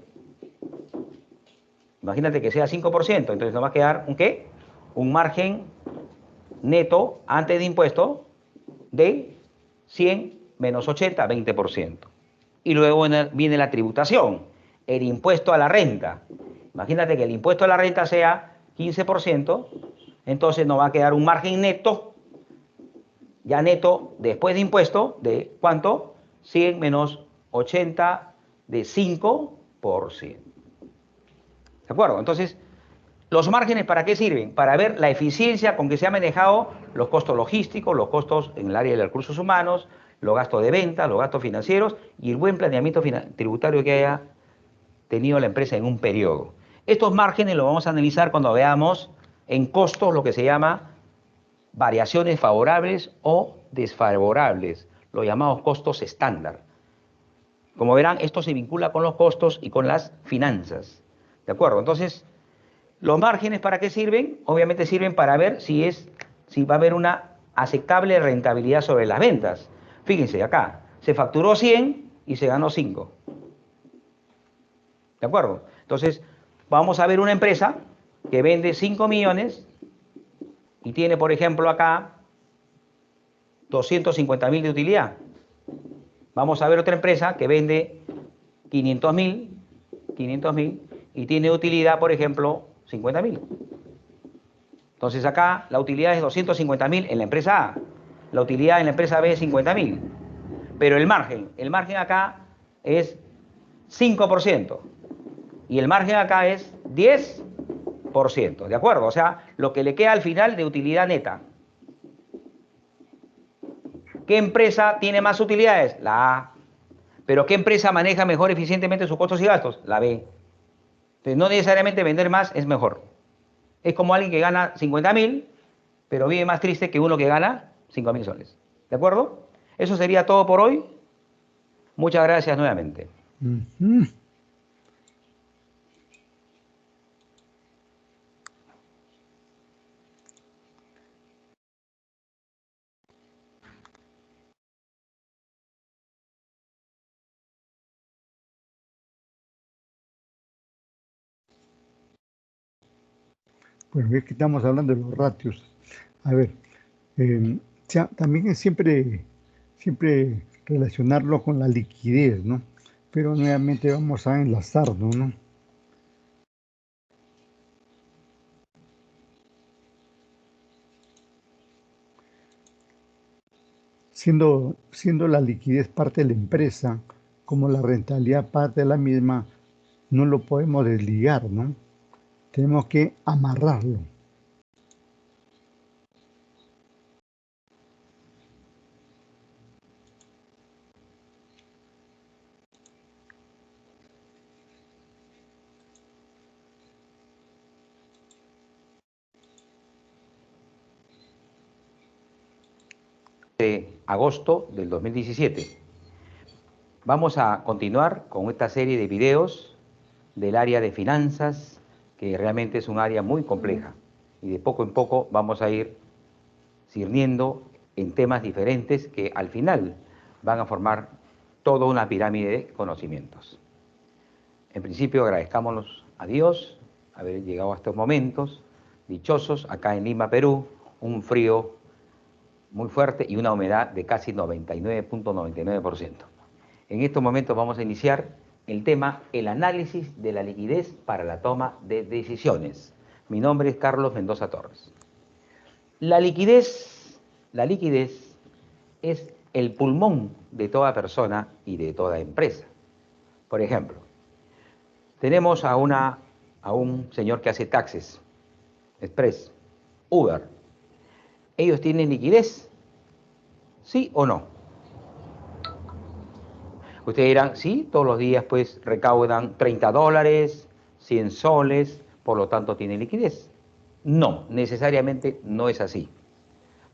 [SPEAKER 6] Imagínate que sea 5%. Entonces nos va a quedar ¿un qué? Un margen neto antes de impuesto de 100 menos 80, 20%. Y luego viene la tributación, el impuesto a la renta. Imagínate que el impuesto a la renta sea 15%, entonces nos va a quedar un margen neto, ya neto después de impuesto, de ¿cuánto? 100 menos 80 de 5%. ¿De acuerdo? Entonces, ¿los márgenes para qué sirven? Para ver la eficiencia con que se han manejado los costos logísticos, los costos en el área de los recursos humanos, los gastos de venta, los gastos financieros y el buen planeamiento tributario que haya tenido la empresa en un periodo. Estos márgenes los vamos a analizar cuando veamos en costos lo que se llama variaciones favorables o desfavorables, los llamados costos estándar. Como verán, esto se vincula con los costos y con las finanzas. ¿De acuerdo? Entonces, ¿los márgenes para qué sirven? Obviamente sirven para ver si va a haber una aceptable rentabilidad sobre las ventas. Fíjense, acá se facturó 100 y se ganó 5. ¿De acuerdo? Entonces, vamos a ver una empresa que vende 5 millones y tiene, por ejemplo, acá 250.000 de utilidad. Vamos a ver otra empresa que vende 500.000 y tiene utilidad, por ejemplo, 50.000. Entonces acá la utilidad es 250.000 en la empresa A, la utilidad en la empresa B es 50.000. Pero el margen acá es 5% y el margen acá es 10%, ¿de acuerdo? O sea, lo que le queda al final de utilidad neta. ¿Qué empresa tiene más utilidades? La A. ¿Pero qué empresa maneja mejor eficientemente sus costos y gastos? La B. Entonces, no necesariamente vender más es mejor. Es como alguien que gana 50.000, pero vive más triste que uno que gana 5.000 soles. ¿De acuerdo? Eso sería todo por hoy. Muchas gracias nuevamente.
[SPEAKER 2] Bueno, es que estamos hablando de los ratios. A ver, también es siempre relacionarlo con la liquidez, ¿no? Pero nuevamente vamos a enlazarlo, ¿no? Siendo la liquidez parte de la empresa, como la rentabilidad parte de la misma, no lo podemos desligar, ¿no? Tenemos que amarrarlo.
[SPEAKER 6] De agosto del 2017. Vamos a continuar con esta serie de videos del área de finanzas, que realmente es un área muy compleja, y de poco en poco vamos a ir cirniendo en temas diferentes que al final van a formar toda una pirámide de conocimientos. En principio agradezcámonos a Dios haber llegado a estos momentos dichosos acá en Lima, Perú, un frío muy fuerte y una humedad de casi 99.99%. En estos momentos vamos a iniciar el tema, el análisis de la liquidez para la toma de decisiones. Mi nombre es Carlos Mendoza Torres. La liquidez es el pulmón de toda persona y de toda empresa. Por ejemplo, tenemos a un señor que hace taxis, Express, Uber. ¿Ellos tienen liquidez? ¿Sí o no? Ustedes dirán, sí, todos los días pues recaudan $30, 100 soles, por lo tanto tienen liquidez. No, necesariamente no es así.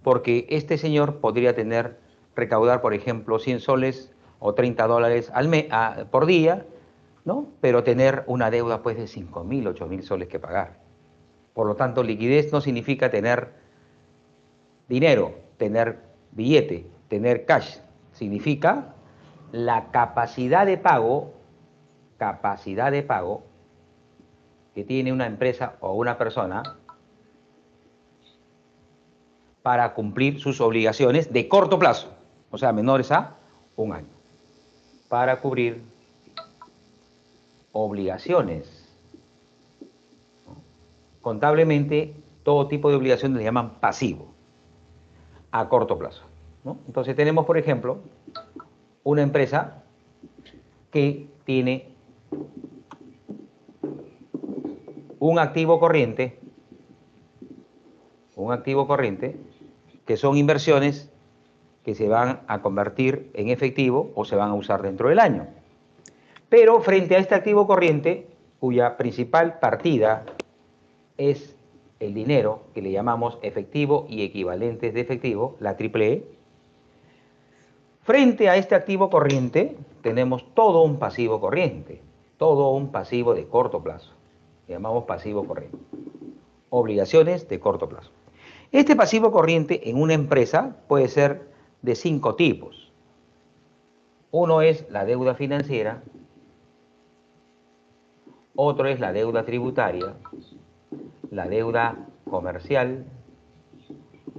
[SPEAKER 6] Porque este señor podría recaudar, por ejemplo, 100 soles o $30 por día, ¿no? Pero tener una deuda pues de 5.000, 8.000 soles que pagar. Por lo tanto, liquidez no significa tener dinero, tener billete, tener cash. Significa la capacidad de pago que tiene una empresa o una persona para cumplir sus obligaciones de corto plazo, o sea, menores a un año, para cubrir obligaciones. Contablemente, todo tipo de obligaciones le llaman pasivo, a corto plazo, ¿no? Entonces tenemos, por ejemplo, una empresa que tiene un activo corriente, que son inversiones que se van a convertir en efectivo o se van a usar dentro del año. Pero frente a este activo corriente, cuya principal partida es el dinero, que le llamamos efectivo y equivalentes de efectivo, la triple frente a este activo corriente tenemos todo un pasivo corriente, todo un pasivo de corto plazo, le llamamos pasivo corriente, obligaciones de corto plazo. Este pasivo corriente en una empresa puede ser de 5 tipos. Uno es la deuda financiera, otro es la deuda tributaria, la deuda comercial,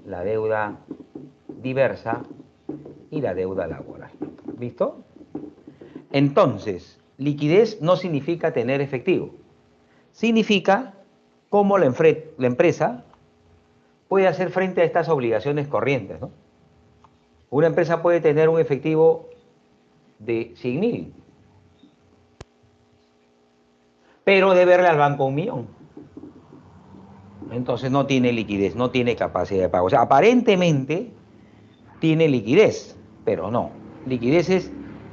[SPEAKER 6] la deuda diversa y la deuda laboral. ¿Listo? Entonces, liquidez no significa tener efectivo. Significa cómo la empresa puede hacer frente a estas obligaciones corrientes, ¿no? Una empresa puede tener un efectivo de 100.000, pero deberle al banco 1.000.000. Entonces no tiene liquidez, no tiene capacidad de pago. O sea, aparentemente tiene liquidez, pero no. Liquidez es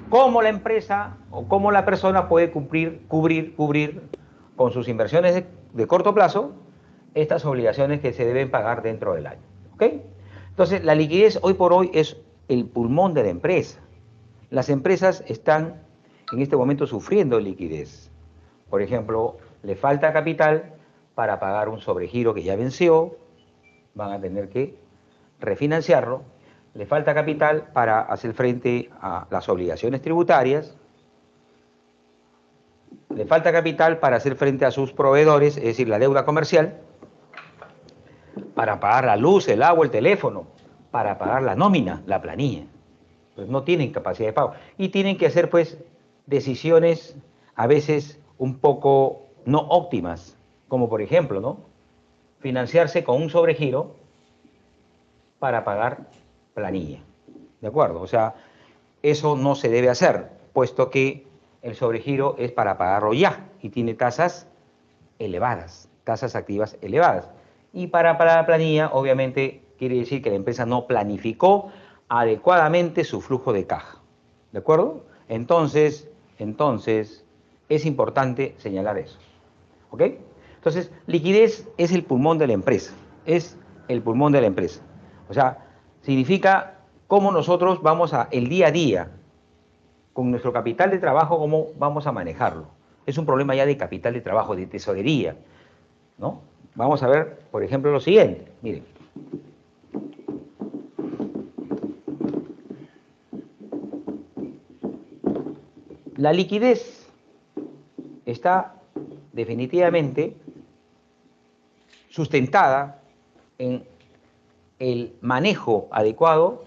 [SPEAKER 6] cómo la empresa o cómo la persona puede cubrir con sus inversiones de corto plazo estas obligaciones que se deben pagar dentro del año. ¿Ok? Entonces, la liquidez hoy por hoy es el pulmón de la empresa. Las empresas están en este momento sufriendo liquidez. Por ejemplo, le falta capital para pagar un sobregiro que ya venció, van a tener que refinanciarlo. Le falta capital para hacer frente a las obligaciones tributarias. Le falta capital para hacer frente a sus proveedores, es decir, la deuda comercial. para pagar la luz, el agua, el teléfono, para pagar la nómina, la planilla. Pues no tienen capacidad de pago. Y tienen que hacer, pues, decisiones a veces un poco no óptimas, como por ejemplo, ¿no? Financiarse con un sobregiro para pagar planilla. ¿De acuerdo? O sea, eso no se debe hacer, puesto que el sobregiro es para pagarlo ya y tiene tasas elevadas, tasas activas elevadas. Y para la planilla, obviamente, quiere decir que la empresa no planificó adecuadamente su flujo de caja. ¿De acuerdo? Entonces, es importante señalar eso. ¿Ok? Entonces, liquidez es el pulmón de la empresa. Es el pulmón de la empresa. O sea, significa cómo nosotros vamos el día a día, con nuestro capital de trabajo, cómo vamos a manejarlo. Es un problema ya de capital de trabajo, de tesorería, ¿no? Vamos a ver, por ejemplo, lo siguiente. Miren. La liquidez está definitivamente sustentada en el manejo adecuado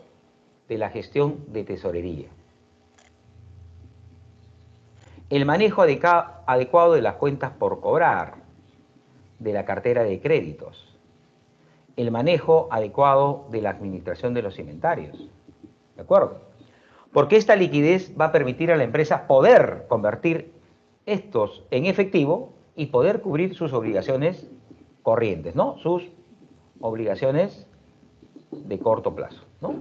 [SPEAKER 6] de la gestión de tesorería. El manejo adecuado de las cuentas por cobrar, de la cartera de créditos. El manejo adecuado de la administración de los inventarios. ¿De acuerdo? Porque esta liquidez va a permitir a la empresa poder convertir estos en efectivo y poder cubrir sus obligaciones corrientes, ¿no? Sus obligaciones de corto plazo, ¿no?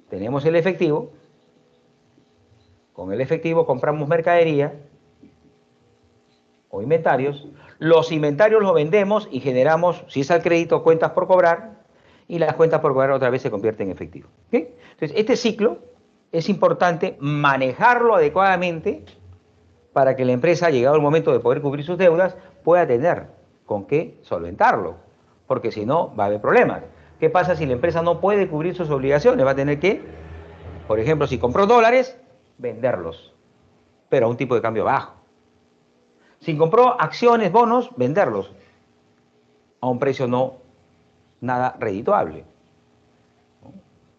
[SPEAKER 6] Tenemos el efectivo, con el efectivo compramos mercadería o inventarios, los inventarios los vendemos y generamos, si es al crédito, cuentas por cobrar, y las cuentas por cobrar otra vez se convierten en efectivo. ¿Okay? Entonces, este ciclo es importante manejarlo adecuadamente para que la empresa, llegado el momento de poder cubrir sus deudas, pueda tener con qué solventarlo, porque si no, va a haber problemas. ¿Qué pasa si la empresa no puede cubrir sus obligaciones? Va a tener que, por ejemplo, si compró dólares, venderlos, pero a un tipo de cambio bajo. Si compró acciones, bonos, venderlos a un precio nada redituable.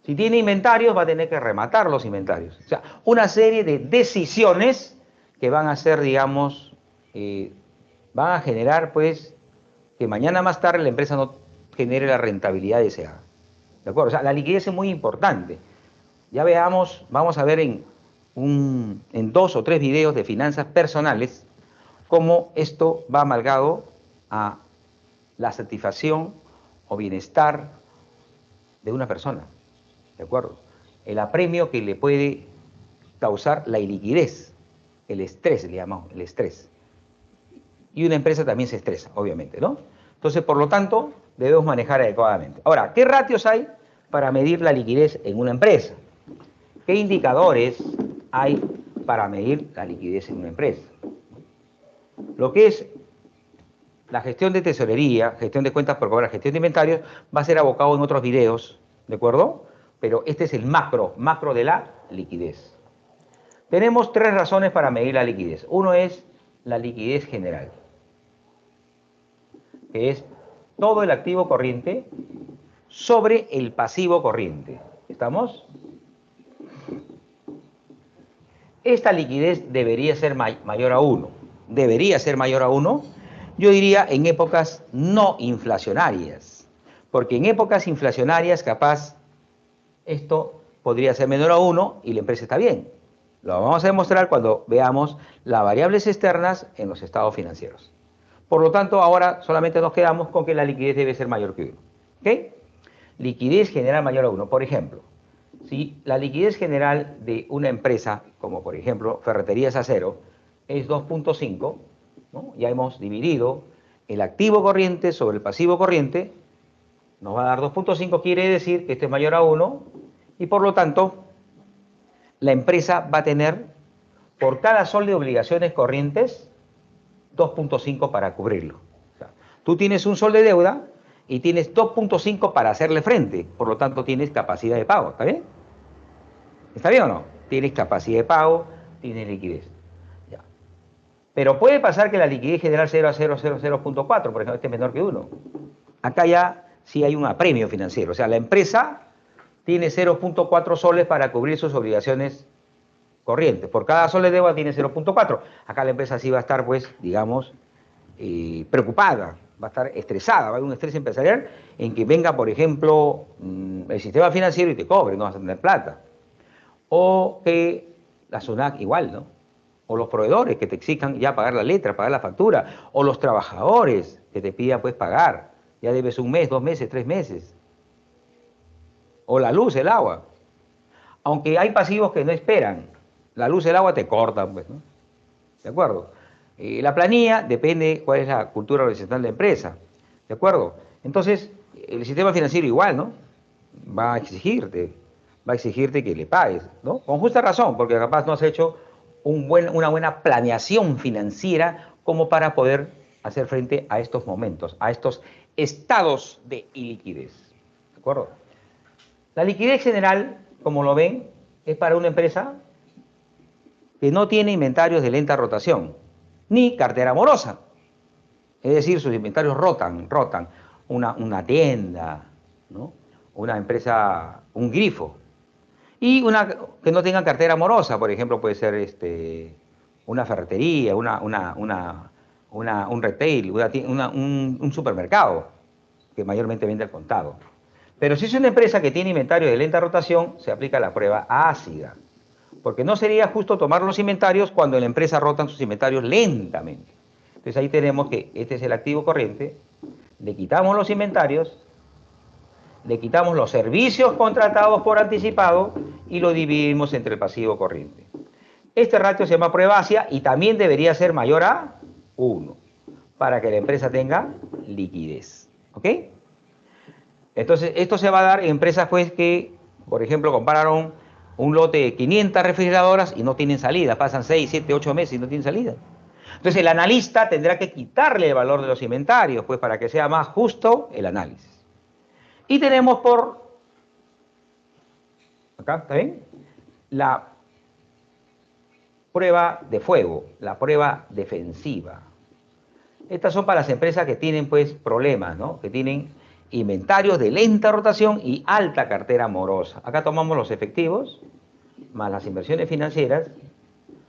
[SPEAKER 6] Si tiene inventarios, va a tener que rematar los inventarios. O sea, una serie de decisiones que van a ser, digamos, van a generar, pues, que mañana más tarde la empresa no genere la rentabilidad deseada. ¿De acuerdo? O sea, la liquidez es muy importante. Ya veamos, vamos a ver en 2 o 3 videos de finanzas personales cómo esto va amalgado a la satisfacción o bienestar de una persona. ¿De acuerdo? El apremio que le puede causar la iliquidez, el estrés, le llamamos, el estrés. Y una empresa también se estresa, obviamente, ¿no? Entonces, por lo tanto, debemos manejar adecuadamente. Ahora, ¿qué ratios hay para medir la liquidez en una empresa? ¿Qué indicadores hay para medir la liquidez en una empresa? Lo que es la gestión de tesorería, gestión de cuentas por cobrar, gestión de inventarios, va a ser abocado en otros videos, ¿de acuerdo? Pero este es el macro de la liquidez. Tenemos 3 razones para medir la liquidez. Uno es la liquidez general, que es todo el activo corriente sobre el pasivo corriente. ¿Estamos? Esta liquidez debería ser mayor a 1. Debería ser mayor a 1, yo diría en épocas no inflacionarias. Porque en épocas inflacionarias, capaz, esto podría ser menor a 1 y la empresa está bien. Lo vamos a demostrar cuando veamos las variables externas en los estados financieros. Por lo tanto, ahora solamente nos quedamos con que la liquidez debe ser mayor que 1. ¿Ok? Liquidez general mayor a 1. Por ejemplo, si la liquidez general de una empresa, como por ejemplo Ferreterías Acero, es 2.5, ¿no? Ya hemos dividido el activo corriente sobre el pasivo corriente, nos va a dar 2.5, quiere decir que este es mayor a 1, y por lo tanto, la empresa va a tener, por cada sol de obligaciones corrientes, 2.5 para cubrirlo. O sea, tú tienes un sol de deuda y tienes 2.5 para hacerle frente, por lo tanto tienes capacidad de pago, ¿está bien? ¿Está bien o no? Tienes capacidad de pago, tienes liquidez. Ya. Pero puede pasar que la liquidez general 0 a 0, 0, 0.4, por ejemplo, este es menor que 1. Acá ya sí hay un apremio financiero. O sea, la empresa tiene 0.4 soles para cubrir sus obligaciones corrientes. Por cada sol de deuda tiene 0.4. Acá la empresa sí va a estar, pues, digamos, preocupada, va a estar estresada, va a haber un estrés empresarial en que venga, por ejemplo, el sistema financiero y te cobre, no vas a tener plata. O que la SUNAT igual, ¿no? O los proveedores que te exijan ya pagar la letra, pagar la factura, o los trabajadores que te pidan, pues, pagar. Ya debes 1 mes, 2 meses, 3 meses. O la luz, el agua. Aunque hay pasivos que no esperan. La luz, el agua te cortan, pues, ¿no? ¿De acuerdo? La planilla depende cuál es la cultura organizacional de la empresa. ¿De acuerdo? Entonces, el sistema financiero igual, ¿no? Va a exigirte que le pagues, ¿no? Con justa razón, porque capaz no has hecho una buena planeación financiera como para poder hacer frente a estos momentos, a estos estados de iliquidez. ¿De acuerdo? La liquidez general, como lo ven, es para una empresa que no tiene inventarios de lenta rotación, ni cartera morosa. Es decir, sus inventarios rotan. Una tienda, ¿no? Una empresa, un grifo. Y una que no tenga cartera morosa, por ejemplo, puede ser una ferretería, un retail, un supermercado, que mayormente vende al contado. Pero si es una empresa que tiene inventario de lenta rotación, se aplica la prueba ácida. Porque no sería justo tomar los inventarios cuando la empresa rotan sus inventarios lentamente. Entonces ahí tenemos que este es el activo corriente, le quitamos los inventarios, le quitamos los servicios contratados por anticipado y lo dividimos entre el pasivo corriente. Este ratio se llama prueba ácida y también debería ser mayor a 1 para que la empresa tenga liquidez. ¿Ok? Entonces, esto se va a dar en empresas pues que, por ejemplo, compraron un lote de 500 refrigeradoras y no tienen salida, pasan 6, 7, 8 meses y no tienen salida. Entonces, el analista tendrá que quitarle el valor de los inventarios, pues para que sea más justo el análisis. Y tenemos acá, ¿está bien? La prueba de fuego, la prueba defensiva. Estas son para las empresas que tienen, pues, problemas, ¿no? Que tienen inventarios de lenta rotación y alta cartera morosa. Acá tomamos los efectivos más las inversiones financieras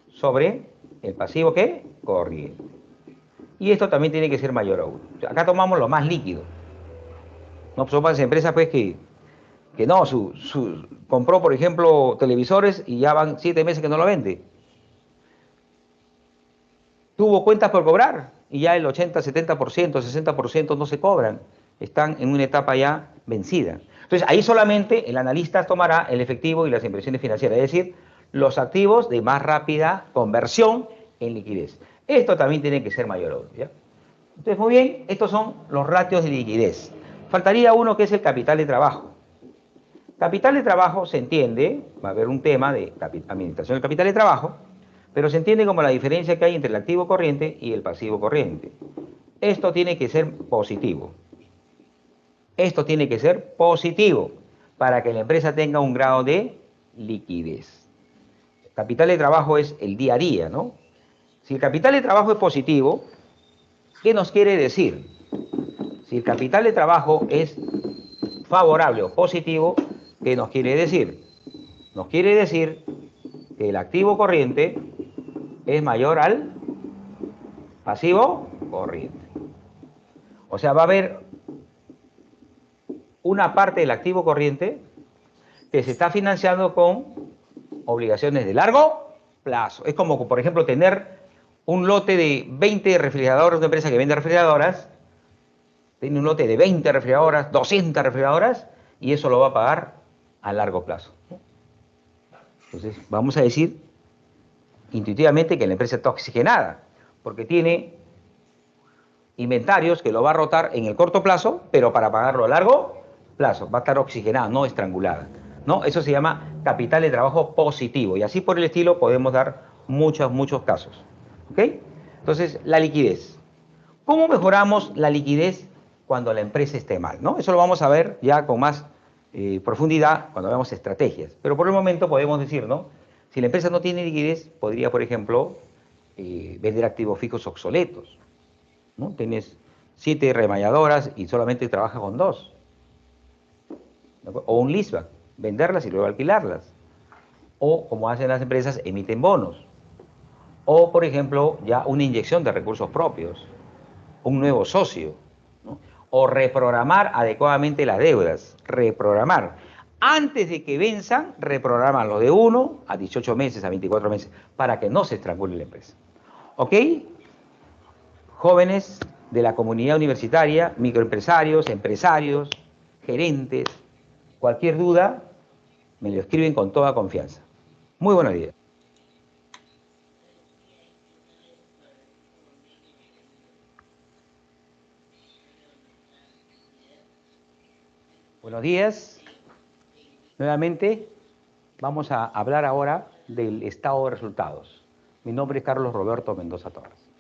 [SPEAKER 6] sobre el pasivo, ¿qué? Corriente. Y esto también tiene que ser mayor a 1. Acá tomamos lo más líquido. No son para las empresas, pues, que no, compró, por ejemplo, televisores y ya van 7 meses que no lo vende. Tuvo cuentas por cobrar y ya el 80, 70%, 60% no se cobran. Están en una etapa ya vencida. Entonces, ahí solamente el analista tomará el efectivo y las inversiones financieras, es decir, los activos de más rápida conversión en liquidez. Esto también tiene que ser mayor a 1, ¿ya? Entonces, muy bien, estos son los ratios de liquidez. Faltaría uno que es el capital de trabajo. Capital de trabajo se entiende, va a haber un tema de administración del capital de trabajo, pero se entiende como la diferencia que hay entre el activo corriente y el pasivo corriente. Esto tiene que ser positivo. Esto tiene que ser positivo para que la empresa tenga un grado de liquidez. Capital de trabajo es el día a día, ¿no? Si el capital de trabajo es positivo, ¿qué nos quiere decir? Si el capital de trabajo es favorable o positivo, ¿qué nos quiere decir? Nos quiere decir que el activo corriente es mayor al pasivo corriente. O sea, va a haber una parte del activo corriente que se está financiando con obligaciones de largo plazo. Es como, por ejemplo, tener un lote de 20 refrigeradores, una empresa que vende refrigeradoras, tiene un lote de 20 refrigeradoras, 200 refrigeradoras, y eso lo va a pagar a largo plazo. Entonces, vamos a decir intuitivamente que la empresa está oxigenada, porque tiene inventarios que lo va a rotar en el corto plazo, pero para pagarlo a largo plazo. Va a estar oxigenada, no estrangulada, ¿no? Eso se llama capital de trabajo positivo, y así por el estilo podemos dar muchos casos. ¿Ok? Entonces, la liquidez. ¿Cómo mejoramos la liquidez cuando la empresa esté mal, ¿no? Eso lo vamos a ver ya con más profundidad cuando veamos estrategias. Pero por el momento podemos decir, ¿no? Si la empresa no tiene liquidez, podría, por ejemplo, vender activos fijos obsoletos, ¿no? Tienes 7 remalladoras y solamente trabajas con 2. O un leaseback, venderlas y luego alquilarlas. O, como hacen las empresas, emiten bonos. O, por ejemplo, ya una inyección de recursos propios, un nuevo socio, ¿no? O reprogramar adecuadamente las deudas, reprogramar. Antes de que venzan, reprogramarlo de 1 a 18 meses, a 24 meses, para que no se estrangule la empresa. ¿Ok? Jóvenes de la comunidad universitaria, microempresarios, empresarios, gerentes, cualquier duda, me lo escriben con toda confianza. Muy buenos días. Buenos días. Nuevamente vamos a hablar ahora del estado de resultados. Mi nombre es Carlos Roberto Mendoza Torres.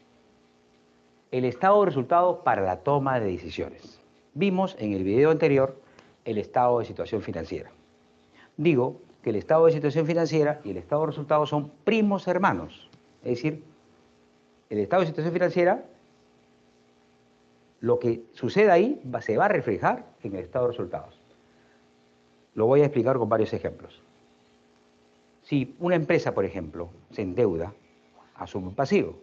[SPEAKER 6] El estado de resultados para la toma de decisiones. Vimos en el video anterior el estado de situación financiera. Digo que el estado de situación financiera y el estado de resultados son primos hermanos. Es decir, el estado de situación financiera, lo que sucede ahí se va a reflejar en el estado de resultados. Lo voy a explicar con varios ejemplos. Si una empresa, por ejemplo, se endeuda, asume un pasivo,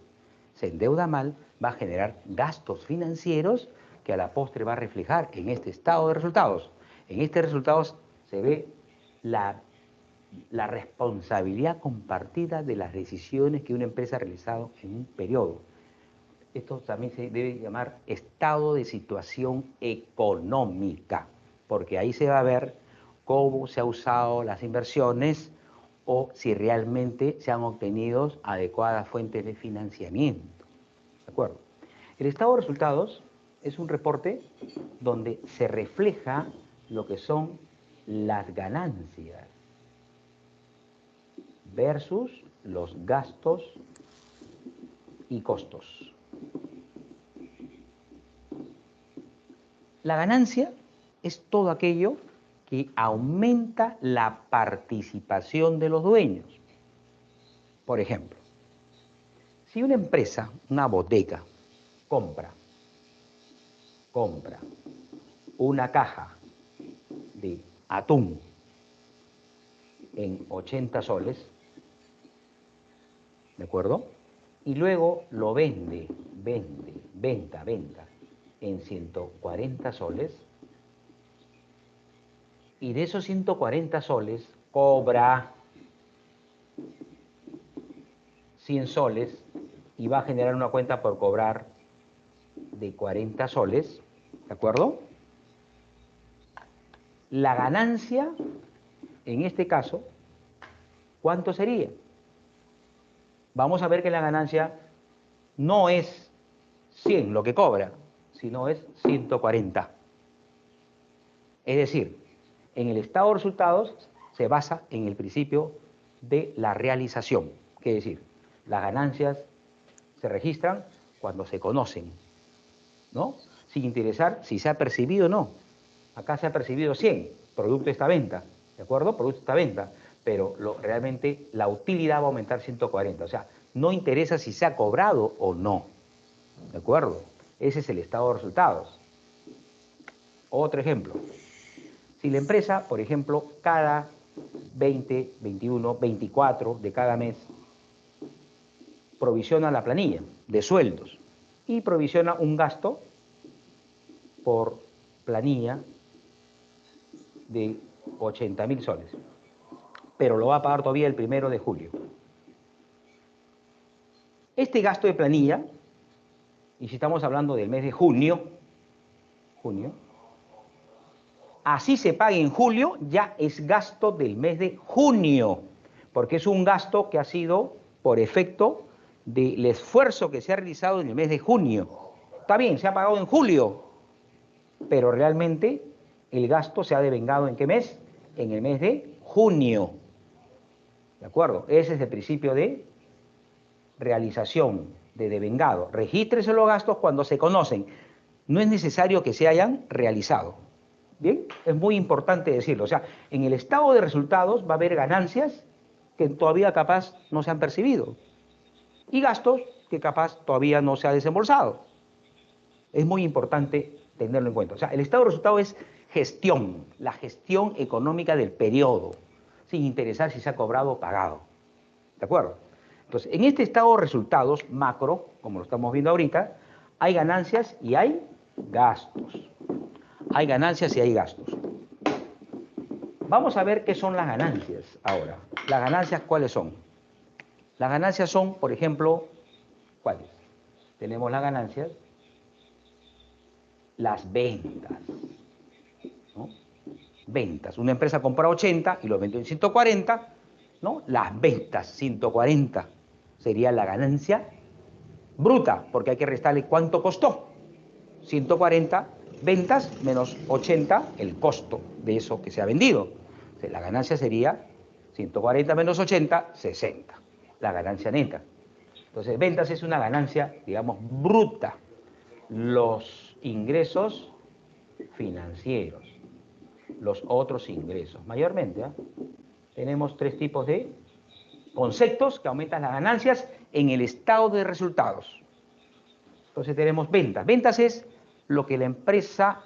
[SPEAKER 6] se endeuda mal, va a generar gastos financieros que a la postre va a reflejar en este estado de resultados. En este resultados se ve la responsabilidad compartida de las decisiones que una empresa ha realizado en un periodo. Esto también se debe llamar estado de situación económica, porque ahí se va a ver cómo se han usado las inversiones o si realmente se han obtenido adecuadas fuentes de financiamiento. ¿De acuerdo? El estado de resultados es un reporte donde se refleja lo que son las ganancias versus los gastos y costos. La ganancia es todo aquello que aumenta la participación de los dueños. Por ejemplo, si una empresa, una bodega, compra una caja de atún en 80 soles, ¿de acuerdo? Y luego lo venta en 140 soles, y de esos 140 soles cobra 100 soles y va a generar una cuenta por cobrar de 40 soles, ¿de acuerdo? La ganancia, en este caso, ¿cuánto sería? Vamos a ver que la ganancia no es 100 lo que cobra, sino es 140. Es decir, en el estado de resultados se basa en el principio de la realización. ¿Qué decir? Las ganancias se registran cuando se conocen, ¿no? Sin interesar si se ha percibido o no. Acá se ha percibido 100, producto de esta venta, ¿de acuerdo? Producto de esta venta, pero realmente la utilidad va a aumentar 140. O sea, no interesa si se ha cobrado o no, ¿de acuerdo? Ese es el estado de resultados. Otro ejemplo. Si la empresa, por ejemplo, cada 20, 21, 24 de cada mes provisiona la planilla de sueldos y provisiona un gasto por planilla de 80.000 soles, pero lo va a pagar todavía el 1 de julio. Este gasto de planilla, y si estamos hablando del mes de junio, así se pague en julio, ya es gasto del mes de junio, porque es un gasto que ha sido por efecto del esfuerzo que se ha realizado en el mes de junio. Está bien, se ha pagado en julio, pero realmente el gasto se ha devengado ¿en qué mes? En el mes de junio. ¿De acuerdo? Ese es el principio de realización, de devengado. Regístrese los gastos cuando se conocen. No es necesario que se hayan realizado. ¿Bien? Es muy importante decirlo. O sea, en el estado de resultados va a haber ganancias que todavía capaz no se han percibido y gastos que capaz todavía no se ha desembolsado. Es muy importante tenerlo en cuenta. O sea, el estado de resultado es gestión, la gestión económica del periodo, sin interesar si se ha cobrado o pagado. ¿De acuerdo? Entonces, en este estado de resultados macro, como lo estamos viendo ahorita, hay ganancias y hay gastos. Hay ganancias y hay gastos. Vamos a ver qué son las ganancias ahora. ¿Las ganancias cuáles son? Las ganancias son, por ejemplo, ¿cuáles? Tenemos las ganancias, las ventas, ¿no? Ventas. Una empresa compra 80 y lo vendió en 140, ¿no? Las ventas, 140, sería la ganancia bruta, porque hay que restarle cuánto costó. 140 ventas menos 80 el costo de eso que se ha vendido. O sea, la ganancia sería 140 menos 80, 60. La ganancia neta. Entonces, ventas es una ganancia, digamos, bruta. Los ingresos financieros, los otros ingresos. Mayormente, tenemos tres tipos de conceptos que aumentan las ganancias en el estado de resultados. Entonces tenemos ventas. Ventas es lo que la empresa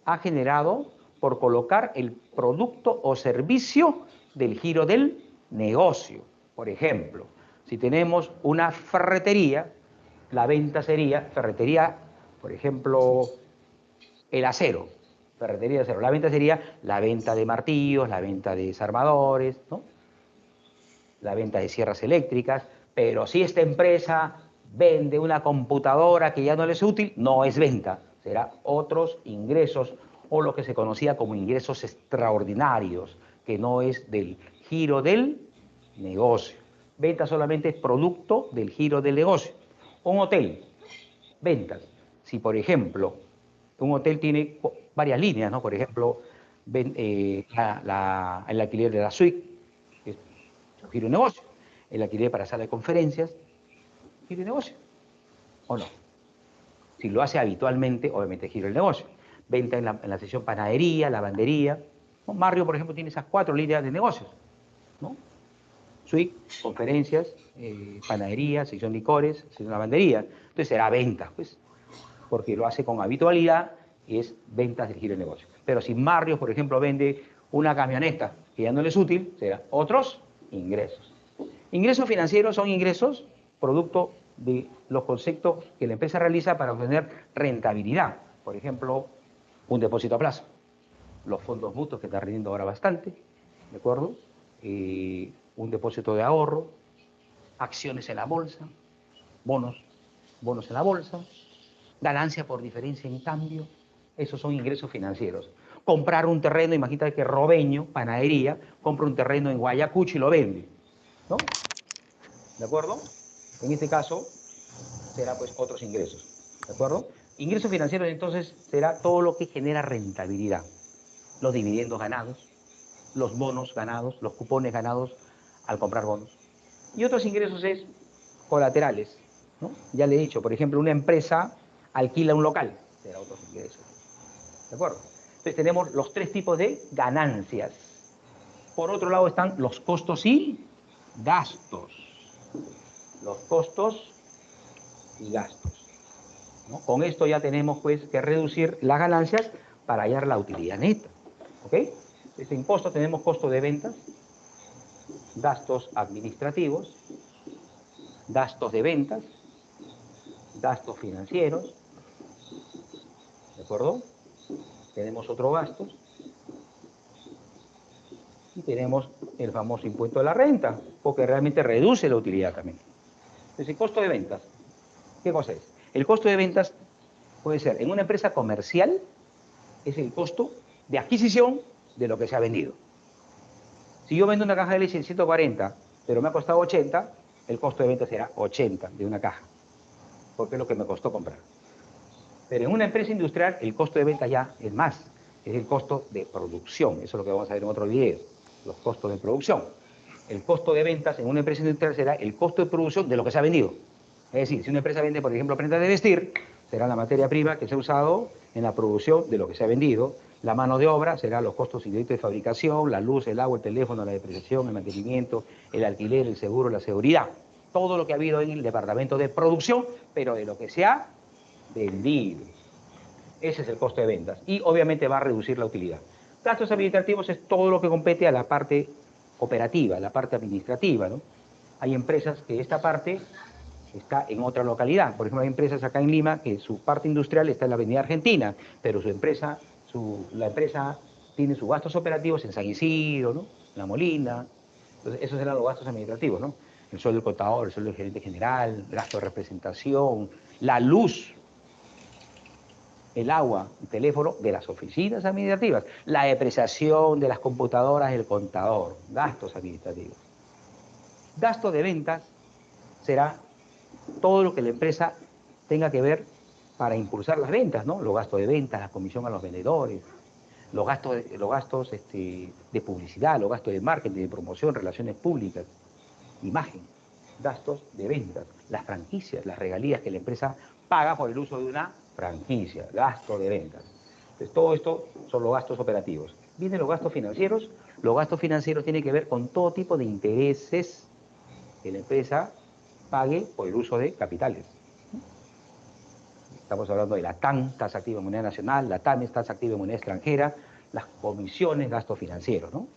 [SPEAKER 6] ha generado por colocar el producto o servicio del giro del negocio. Por ejemplo, si tenemos una ferretería, la venta sería, ferretería, por ejemplo, el acero, ferretería de acero. La venta sería la venta de martillos, la venta de desarmadores, ¿no? La venta de sierras eléctricas. Pero si esta empresa vende una computadora que ya no le es útil, no es venta, será otros ingresos o lo que se conocía como ingresos extraordinarios, que no es del giro del negocio. Venta solamente es producto del giro del negocio. Un hotel, ventas. Si, por ejemplo, un hotel tiene varias líneas, ¿no? Por ejemplo, el alquiler de la suite, que es un giro de negocio. El alquiler para sala de conferencias, giro de negocio. ¿O no? Si lo hace habitualmente, obviamente giro el negocio. Venta en la sección panadería, lavandería. ¿No? Mario, por ejemplo, tiene esas 4 líneas de negocios, ¿no? Suite, conferencias, panadería, sección licores, sección lavandería. Entonces será venta, pues, porque lo hace con habitualidad y es ventas del giro de negocio. Pero si Mario, por ejemplo, vende una camioneta que ya no le es útil, será otros ingresos. Ingresos financieros son ingresos producto de los conceptos que la empresa realiza para obtener rentabilidad. Por ejemplo, un depósito a plazo, los fondos mutuos que están rindiendo ahora bastante, ¿de acuerdo? Un depósito de ahorro, acciones en la bolsa, bonos en la bolsa, ganancia por diferencia en cambio, esos son ingresos financieros. Comprar un terreno, imagínate que Robeño, panadería, compra un terreno en Guayacucho y lo vende, ¿no? ¿De acuerdo? En este caso, será pues otros ingresos, ¿de acuerdo? Ingresos financieros entonces será todo lo que genera rentabilidad. Los dividendos ganados, los bonos ganados, los cupones ganados al comprar bonos. Y otros ingresos es colaterales, ¿no? Ya le he dicho, por ejemplo, una empresa alquila un local, será otros ingresos, ¿de acuerdo? Entonces tenemos los 3 tipos de ganancias. Por otro lado están los costos y gastos. Los costos y gastos, ¿no? Con esto ya tenemos pues que reducir las ganancias para hallar la utilidad neta, ¿ok? Este impuesto tenemos costo de ventas, gastos administrativos, gastos de ventas, gastos financieros, ¿de acuerdo? Tenemos otros gastos y tenemos el famoso impuesto a la renta, porque realmente reduce la utilidad también. Entonces, el costo de ventas, ¿qué cosa es? El costo de ventas puede ser, en una empresa comercial, es el costo de adquisición de lo que se ha vendido. Si yo vendo una caja de leche en 140, pero me ha costado 80, el costo de venta será 80 de una caja, porque es lo que me costó comprar. Pero en una empresa industrial, el costo de venta ya es más, es el costo de producción. Eso es lo que vamos a ver en otro video, los costos de producción. El costo de ventas en una empresa industrial será el costo de producción de lo que se ha vendido. Es decir, si una empresa vende, por ejemplo, prendas de vestir, será la materia prima que se ha usado en la producción de lo que se ha vendido. La mano de obra será los costos indirectos de fabricación, la luz, el agua, el teléfono, la depreciación, el mantenimiento, el alquiler, el seguro, la seguridad. Todo lo que ha habido en el departamento de producción, pero de lo que se ha vendido. Ese es el costo de ventas. Y obviamente va a reducir la utilidad. Gastos administrativos es todo lo que compete a la parte operativa, la parte administrativa, ¿no? Hay empresas que esta parte está en otra localidad. Por ejemplo, hay empresas acá en Lima que su parte industrial está en la Avenida Argentina, pero la empresa tiene sus gastos operativos en San Isidro, ¿no? En La Molina. Entonces, esos eran los gastos administrativos, ¿no? El sueldo del contador, el sueldo del gerente general, el gasto de representación, la luz, el agua, el teléfono de las oficinas administrativas, la depreciación de las computadoras del contador, gastos administrativos. Gasto de ventas será todo lo que la empresa tenga que ver para impulsar las ventas, ¿no? Los gastos de ventas, la comisión a los vendedores, los gastos de publicidad, los gastos de marketing, de promoción, relaciones públicas, imagen, gastos de ventas, las franquicias, las regalías que la empresa paga por el uso de una franquicia, gasto de ventas. Entonces, todo esto son los gastos operativos. Vienen los gastos financieros. Los gastos financieros tienen que ver con todo tipo de intereses que la empresa pague por el uso de capitales. Estamos hablando de la TAN, tasa activa en moneda nacional, la TAMES, tasa activa en moneda extranjera, las comisiones, gastos financieros, ¿no?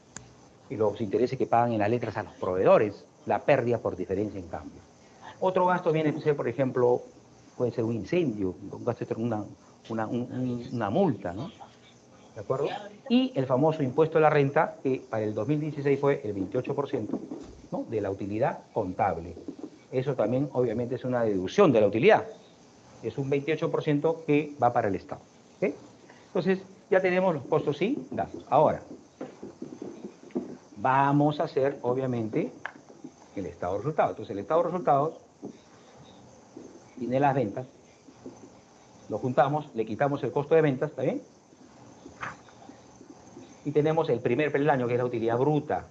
[SPEAKER 6] Y los intereses que pagan en las letras a los proveedores, la pérdida por diferencia en cambio. Otro gasto viene a ser, por ejemplo, puede ser un incendio, un gasto, una multa, ¿no? ¿De acuerdo? Y el famoso impuesto a la renta, que para el 2016 fue el 28%, ¿no? De la utilidad contable. Eso también, obviamente, es una deducción de la utilidad. Es un 28% que va para el Estado. ¿Okay? Entonces, ya tenemos los costos y gastos. Ahora, vamos a hacer, obviamente, el estado de resultados. Entonces, el estado de resultados tiene las ventas, lo juntamos, le quitamos el costo de ventas, ¿está bien? Y tenemos el primer peldaño, que es la utilidad bruta.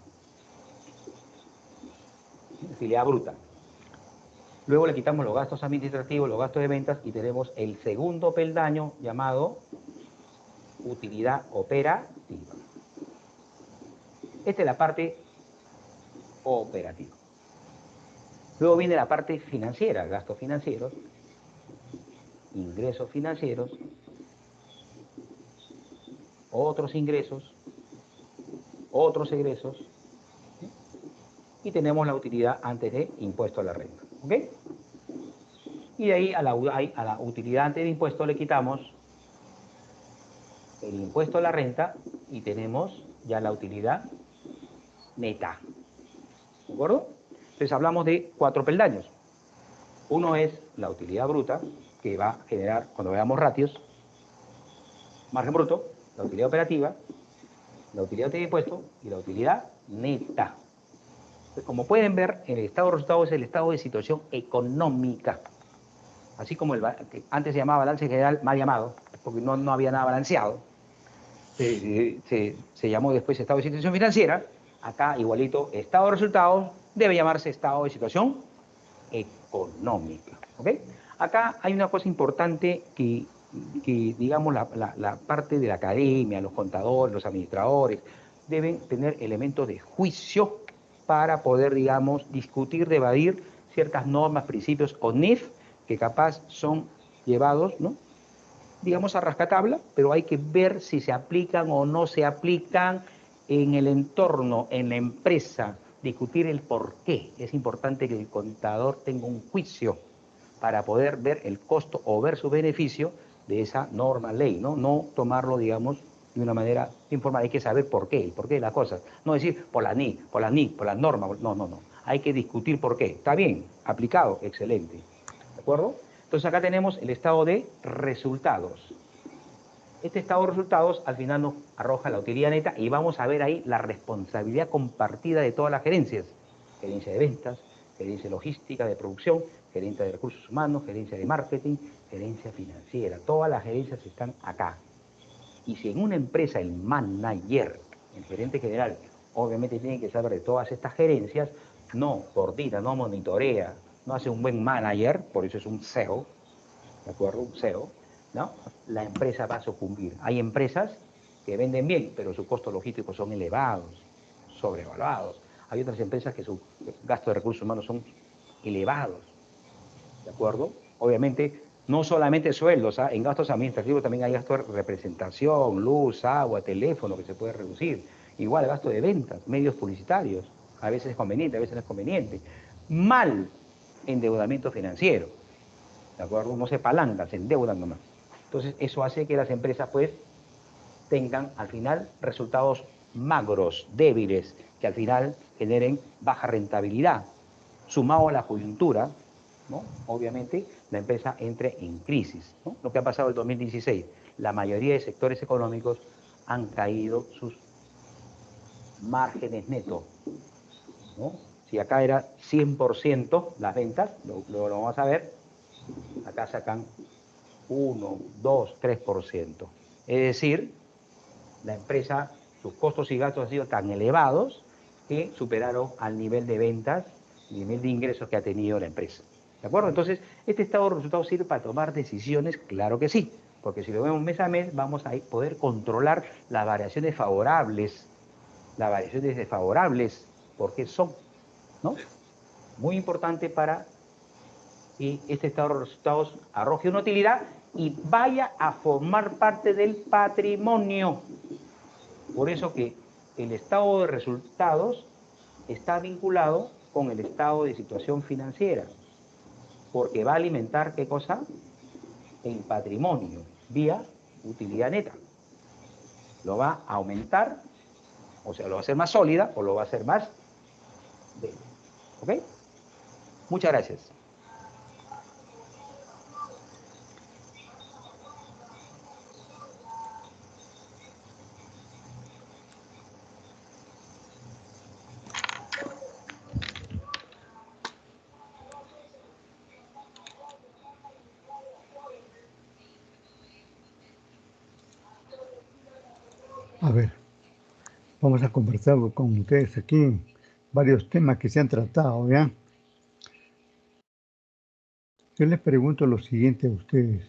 [SPEAKER 6] Utilidad bruta. Luego le quitamos los gastos administrativos, los gastos de ventas, y tenemos el segundo peldaño llamado utilidad operativa. Esta es la parte operativa. Luego viene la parte financiera, gastos financieros, ingresos financieros, otros ingresos, otros egresos, y tenemos la utilidad antes de impuesto a la renta. ¿Ok? Y de ahí a la utilidad antes de impuesto le quitamos el impuesto a la renta y tenemos ya la utilidad neta. ¿De acuerdo? Entonces hablamos de 4 peldaños. Uno es la utilidad bruta, que va a generar, cuando veamos ratios, margen bruto, la utilidad operativa, la utilidad de impuesto y la utilidad neta. Entonces, como pueden ver, el estado de resultados es el estado de situación económica. Así como que antes se llamaba balance general, mal llamado, porque no había nada balanceado. Se llamó después estado de situación financiera. Acá, igualito, estado de resultados debe llamarse estado de situación económica. ¿Ok? Acá hay una cosa importante que digamos, la parte de la academia, los contadores, los administradores, deben tener elementos de juicio para poder, digamos, discutir, debatir ciertas normas, principios o NIF que capaz son llevados, ¿no? Digamos, a rascatabla, pero hay que ver si se aplican o no se aplican en el entorno, en la empresa, discutir el por qué. Es importante que el contador tenga un juicio para poder ver el costo o ver su beneficio de esa norma, ley, ¿no? No tomarlo, digamos, de una manera informal. Hay que saber por qué, el porqué de las cosas. No decir por las NIC, por las normas. No. Hay que discutir por qué. Está bien, aplicado, excelente. ¿De acuerdo? Entonces acá tenemos el estado de resultados. Este estado de resultados al final nos arroja la utilidad neta y vamos a ver ahí la responsabilidad compartida de todas las gerencias. Gerencia de ventas, gerencia de logística, de producción, gerencia de recursos humanos, gerencia de marketing, gerencia financiera. Todas las gerencias están acá. Y si en una empresa el manager, el gerente general, obviamente tiene que saber de todas estas gerencias, no coordina, no monitorea, no hace un buen manager, por eso es un CEO, ¿de acuerdo? Un CEO, ¿no? La empresa va a sucumbir. Hay empresas que venden bien, pero sus costos logísticos son elevados, sobrevaluados. Hay otras empresas que sus gastos de recursos humanos son elevados, ¿de acuerdo? Obviamente No solamente sueldos, ¿ah? En gastos administrativos también hay gastos de representación, luz, agua, teléfono que se puede reducir. Igual gasto de ventas, medios publicitarios. A veces es conveniente, a veces no es conveniente. Mal endeudamiento financiero. ¿De acuerdo? No se palanca, se endeudan nomás. Entonces eso hace que las empresas pues tengan al final resultados magros, débiles, que al final generen baja rentabilidad. Sumado a la coyuntura, ¿no? Obviamente la empresa entre en crisis, ¿no? Lo que ha pasado en el 2016, la mayoría de sectores económicos han caído sus márgenes netos, ¿no? Si acá era 100% las ventas, lo vamos a ver, acá sacan 1, 2, 3%. Es decir, la empresa, sus costos y gastos han sido tan elevados que superaron al nivel de ventas, nivel de ingresos que ha tenido la empresa. ¿De acuerdo? Entonces, ¿este estado de resultados sirve para tomar decisiones? Claro que sí, porque si lo vemos mes a mes, vamos a poder controlar las variaciones favorables, las variaciones desfavorables, porque son, ¿no? Muy importante para que este estado de resultados arroje una utilidad y vaya a formar parte del patrimonio. Por eso que el estado de resultados está vinculado con el estado de situación financiera, porque va a alimentar, ¿qué cosa? El patrimonio, vía utilidad neta. Lo va a aumentar, o sea, lo va a hacer más sólida o lo va a hacer más débil. ¿Ok? Muchas gracias.
[SPEAKER 2] A ver, vamos a conversar con ustedes aquí varios temas que se han tratado, ¿ya? Yo les pregunto lo siguiente a ustedes.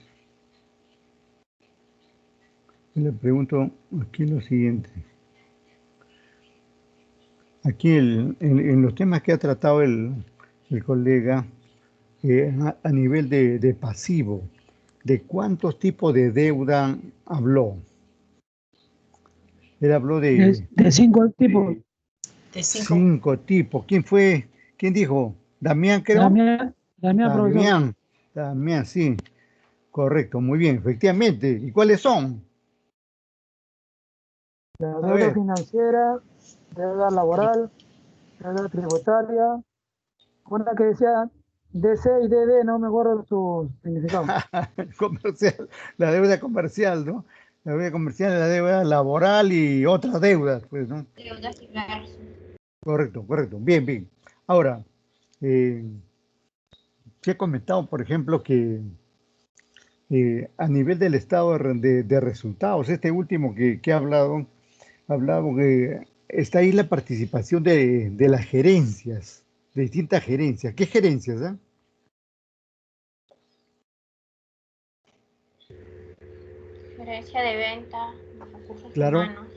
[SPEAKER 2] Yo les pregunto aquí lo siguiente. Aquí en los temas que ha tratado el colega, a nivel de pasivo, ¿de cuántos tipos de deuda habló? Él habló
[SPEAKER 7] De 5 tipos.
[SPEAKER 3] De
[SPEAKER 2] 5 tipos. ¿Quién fue? ¿Quién dijo? ¿Damián, creo?
[SPEAKER 7] Damián, profesor.
[SPEAKER 2] Damián, sí. Correcto, muy bien, efectivamente. ¿Y cuáles son?
[SPEAKER 7] La
[SPEAKER 2] A
[SPEAKER 7] deuda
[SPEAKER 2] ver.
[SPEAKER 7] financiera, deuda laboral, deuda tributaria. Una que decía DC y DD, no me acuerdo su significado.
[SPEAKER 2] Comercial, la deuda comercial, ¿no? La deuda comercial, la deuda laboral y otras deudas, pues, ¿no?
[SPEAKER 3] deudas y gastos.
[SPEAKER 2] Correcto, correcto. Bien, bien. Ahora, se ha comentado, por ejemplo, que a nivel del estado de resultados, este último que ha hablado que está ahí la participación de las gerencias, de distintas gerencias. ¿Qué gerencias?
[SPEAKER 4] Gerencia de venta, recursos
[SPEAKER 2] Claro.
[SPEAKER 4] humanos.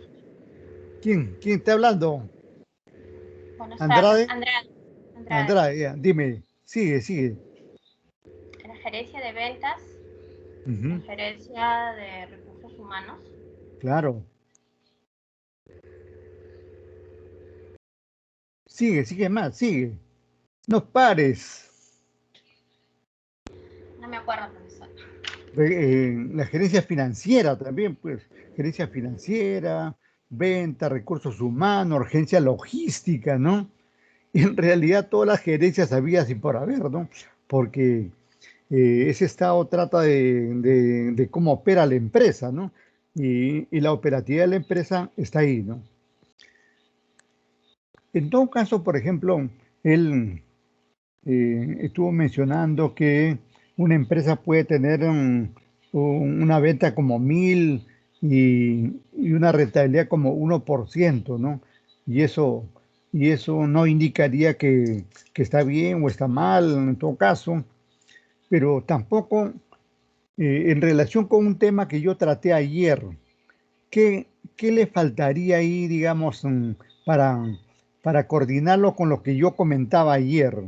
[SPEAKER 2] ¿Quién está hablando?
[SPEAKER 4] Buenas tardes.
[SPEAKER 2] ¿Andrade?
[SPEAKER 4] Andrade.
[SPEAKER 2] Andrade, ya, dime, sigue.
[SPEAKER 4] La gerencia de ventas, la
[SPEAKER 2] Ujú,
[SPEAKER 4] gerencia de recursos humanos.
[SPEAKER 2] claro. Sigue más, sigue. No pares.
[SPEAKER 4] No me acuerdo, profesor.
[SPEAKER 2] La gerencia financiera también, pues. Gerencia financiera, venta, recursos humanos, urgencia logística, ¿no? Y en realidad todas las gerencias habidas y por haber, ¿no? Porque ese estado trata de cómo opera la empresa, ¿no? Y la operatividad de la empresa está ahí, ¿no? En todo caso, por ejemplo, él estuvo mencionando que una empresa puede tener una venta como 1000 y una rentabilidad como 1%, ¿no? Y eso, y eso no indicaría que está bien o está mal en todo caso, pero tampoco en relación con un tema que yo traté ayer, ¿qué, qué le faltaría ahí, digamos, para coordinarlo con lo que yo comentaba ayer?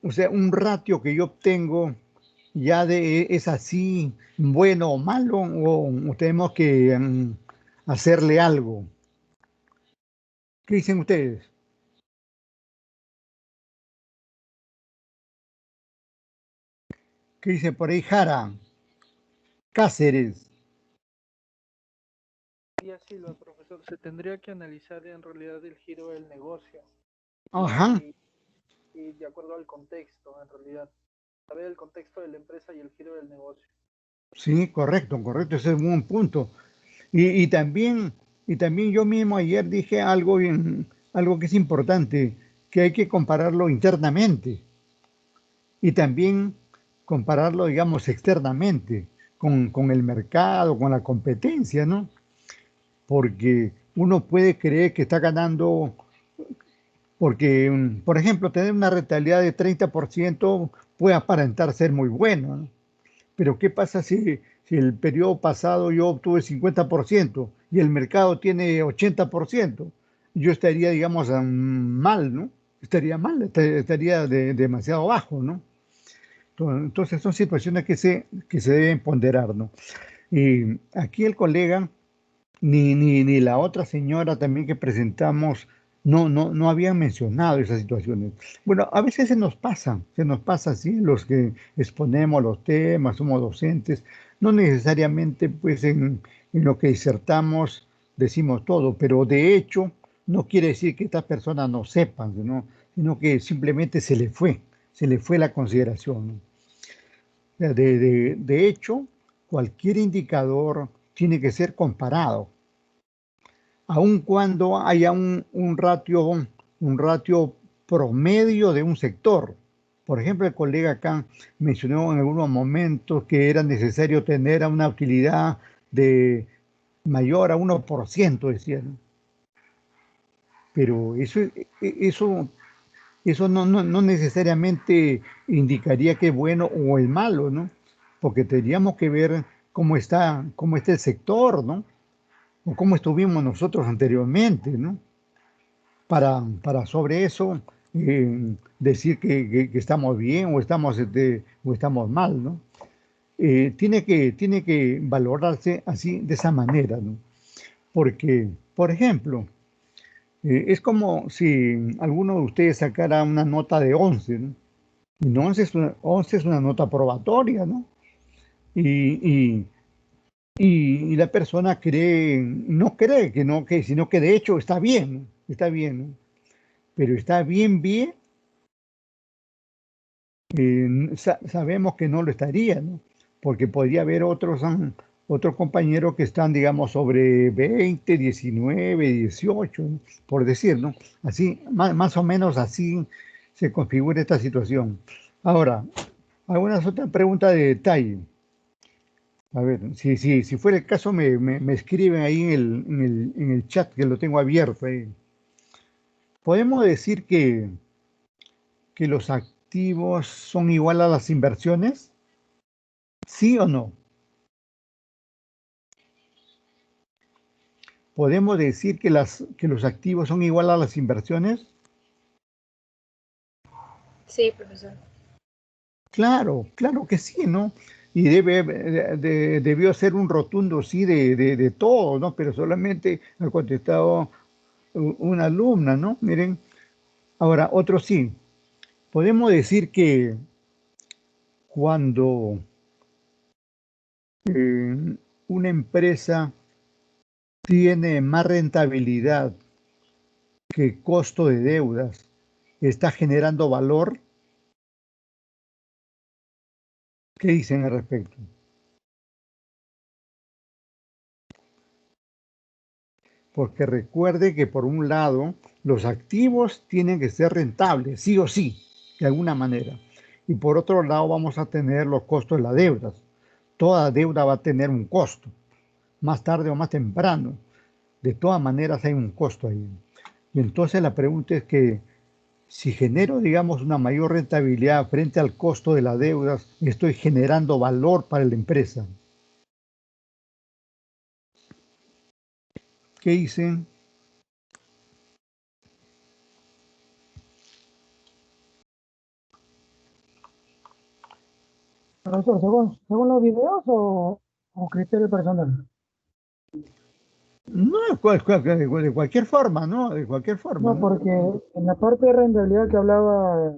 [SPEAKER 2] O sea, un ratio que yo obtengo ya es así bueno o malo, o tenemos que hacerle algo. ¿Qué dicen ustedes? ¿Qué dice por ahí Jara? Cáceres.
[SPEAKER 8] Y así lo, profesor, se tendría que analizar en realidad el giro del negocio
[SPEAKER 2] Ajá,
[SPEAKER 8] y de acuerdo al contexto, en realidad, saber el contexto de la empresa y el giro del negocio.
[SPEAKER 2] sí, correcto, correcto, ese es un buen punto. Y, y también, y también yo mismo ayer dije algo bien, algo que es importante, que hay que compararlo internamente y también compararlo, digamos, externamente con el mercado, con la competencia, ¿no? Porque uno puede creer que está ganando, porque, por ejemplo, tener una rentabilidad de 30% puede aparentar ser muy bueno, ¿no? Pero ¿qué pasa si el periodo pasado yo obtuve 50% y el mercado tiene 80%? Yo estaría, digamos, mal, ¿no? Estaría mal, estaría demasiado bajo, ¿no? Entonces son situaciones que se deben ponderar, ¿no? Y aquí el colega, ni la otra señora también que presentamos, no habían mencionado esas situaciones. Bueno, a veces se nos pasa así, los que exponemos los temas, somos docentes, no necesariamente pues en lo que disertamos decimos todo, pero de hecho no quiere decir que estas personas no sepan, ¿no? Sino que simplemente se le fue la consideración, ¿no? De hecho, cualquier indicador tiene que ser comparado, aun cuando haya un ratio promedio de un sector. Por ejemplo, el colega acá mencionó en algunos momentos que era necesario tener una utilidad de mayor a 1%, decía, ¿no? Pero eso no necesariamente indicaría que es bueno o es malo, ¿no? Porque tendríamos que ver cómo está el sector, ¿no? O cómo estuvimos nosotros anteriormente, ¿no? Para sobre eso decir que estamos bien o estamos mal, ¿no? Tiene que valorarse así, de esa manera, ¿no? Porque, por ejemplo, es como si alguno de ustedes sacara una nota de 11, ¿no? Y no 11 es una nota probatoria, ¿no? Y, y, y la persona no cree que no, sino que de hecho está bien, ¿no? Está bien, ¿no? Pero está bien, bien, sabemos que no lo estaría, ¿no? Porque podría haber otros compañeros que están, digamos, sobre 20, 19, 18, ¿no? Por decir, ¿no? Así, más o menos así se configura esta situación. Ahora, algunas otras preguntas de detalle. A ver, si fuera el caso, me escriben ahí en el chat, que lo tengo abierto ahí. Podemos decir que los activos son igual a las inversiones, ¿sí o no? ¿Podemos decir que los activos son igual a las inversiones?
[SPEAKER 4] Sí, profesor.
[SPEAKER 2] Claro, claro que sí, ¿no? Y debió ser un rotundo sí de todo, ¿no? Pero solamente ha contestado una alumna, ¿no? Miren, ahora otro sí. Podemos decir que cuando una empresa tiene más rentabilidad que costo de deudas, está generando valor. ¿Qué dicen al respecto? Porque recuerde que por un lado los activos tienen que ser rentables, sí o sí, de alguna manera. Y por otro lado vamos a tener los costos de las deudas. Toda deuda va a tener un costo, más tarde o más temprano. De todas maneras hay un costo ahí. Y entonces la pregunta es que si genero, digamos, una mayor rentabilidad frente al costo de las deudas, estoy generando valor para la empresa. ¿Qué dicen?
[SPEAKER 7] Profesor, según los videos o criterio personal.
[SPEAKER 2] No, de cualquier forma, ¿no? De cualquier forma,
[SPEAKER 7] No,
[SPEAKER 2] ¿no?
[SPEAKER 7] porque en la parte de rentabilidad que hablaba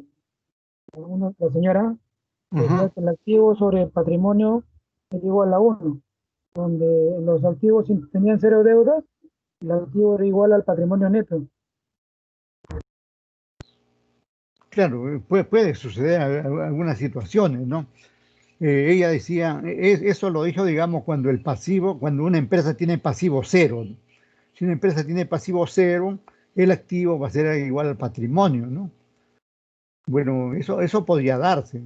[SPEAKER 7] la señora, decía
[SPEAKER 2] Ajá.
[SPEAKER 7] que el activo sobre el patrimonio es igual a uno, donde los activos tenían cero deudas, el activo era igual al patrimonio neto.
[SPEAKER 2] Claro, puede suceder algunas situaciones, ¿no? Ella decía, eso lo dijo, digamos, cuando una empresa tiene pasivo cero, ¿no? Si una empresa tiene pasivo cero, el activo va a ser igual al patrimonio, ¿no? Bueno, eso podría darse.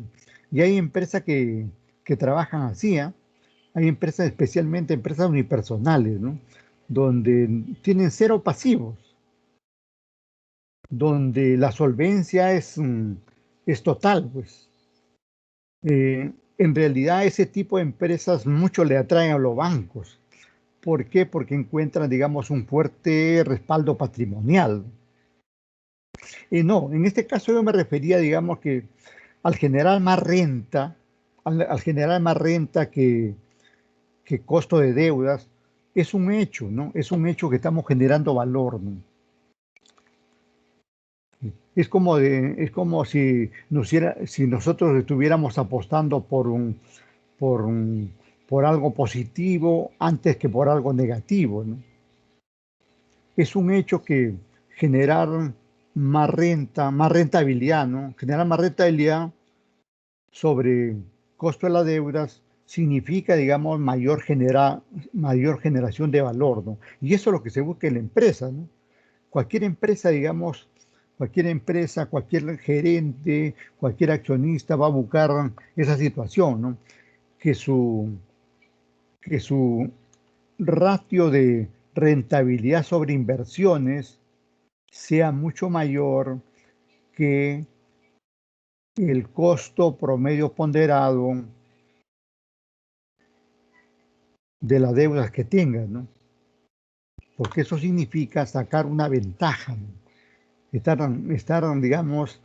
[SPEAKER 2] Y hay empresas que trabajan así, ¿ah? Hay empresas, especialmente empresas unipersonales, ¿no? Donde tienen cero pasivos, donde la solvencia es total, pues. En realidad, ese tipo de empresas mucho le atraen a los bancos. ¿Por qué? Porque encuentran, digamos, un fuerte respaldo patrimonial. No, en este caso yo me refería, digamos, que al generar más renta, al generar más renta que costo de deudas, es un hecho, ¿no? Es un hecho que estamos generando valor, ¿no? Es como si nosotros estuviéramos apostando por un- por algo positivo antes que por algo negativo, ¿no? Es un hecho que generar más renta, más rentabilidad, ¿no? Generar más rentabilidad sobre costo de las deudas significa, digamos, mayor generación de valor, ¿no? Y eso es lo que se busca en la empresa, ¿no? Cualquier empresa, digamos, cualquier gerente, cualquier accionista va a buscar esa situación, ¿no? Que que su ratio de rentabilidad sobre inversiones sea mucho mayor que el costo promedio ponderado de las deudas que tengan, ¿no? Porque eso significa sacar una ventaja, ¿no? Estar, digamos,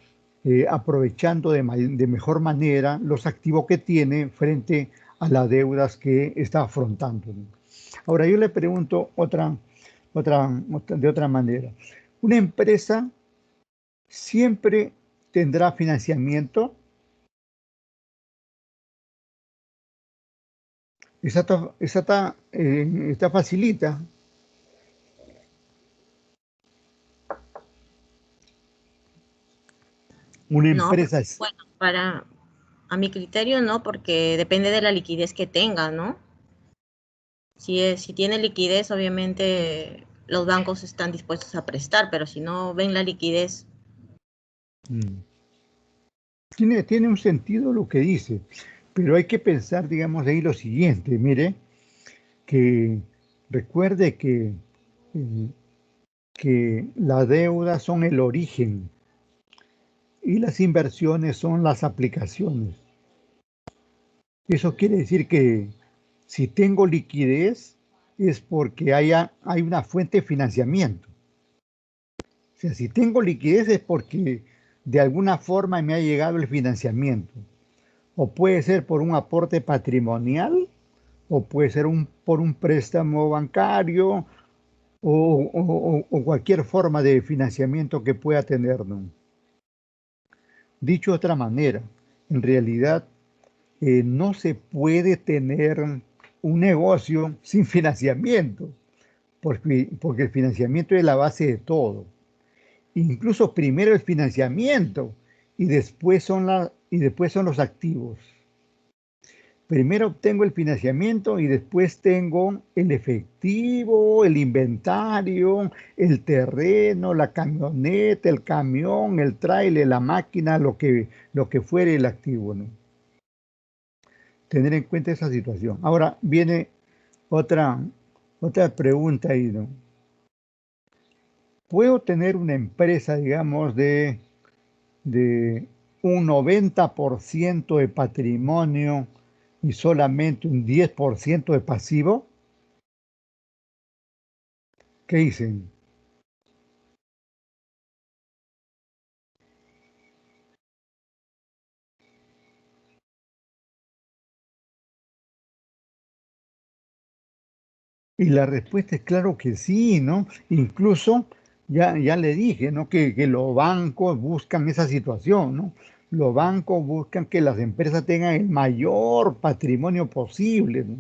[SPEAKER 2] aprovechando de mejor manera los activos que tiene frente a las deudas que está afrontando, ¿no? Ahora yo le pregunto de otra manera. ¿Una empresa siempre tendrá financiamiento? Está facilita. Una
[SPEAKER 9] No,
[SPEAKER 2] empresa es,
[SPEAKER 9] bueno, a mi criterio no, porque depende de la liquidez que tenga, ¿no? Si tiene liquidez, obviamente los bancos están dispuestos a prestar, pero si no ven la liquidez,
[SPEAKER 2] mm, tiene un sentido lo que dice, pero hay que pensar, digamos, ahí lo siguiente, mire, que recuerde eh, que las deudas son el origen y las inversiones son las aplicaciones. Eso quiere decir que si tengo liquidez es porque hay una fuente de financiamiento. O sea, si tengo liquidez es porque de alguna forma me ha llegado el financiamiento. O puede ser por un aporte patrimonial, o puede ser por un préstamo bancario, o cualquier forma de financiamiento que pueda tener, ¿no? Dicho de otra manera, en realidad no se puede tener un negocio sin financiamiento, porque el financiamiento es la base de todo. Incluso primero el financiamiento y después son los activos. Primero obtengo el financiamiento y después tengo el efectivo, el inventario, el terreno, la camioneta, el camión, el tráiler, la máquina, lo que fuere el activo, ¿no? Tener en cuenta esa situación. Ahora viene otra, otra pregunta ahí, ¿no? ¿Puedo tener una empresa, digamos, de un 90% de patrimonio y solamente un 10% de pasivo? ¿Qué dicen? Y la respuesta es claro que sí, ¿no? Incluso ya le dije, ¿no? Que los bancos buscan esa situación, ¿no? Los bancos buscan que las empresas tengan el mayor patrimonio posible, ¿no?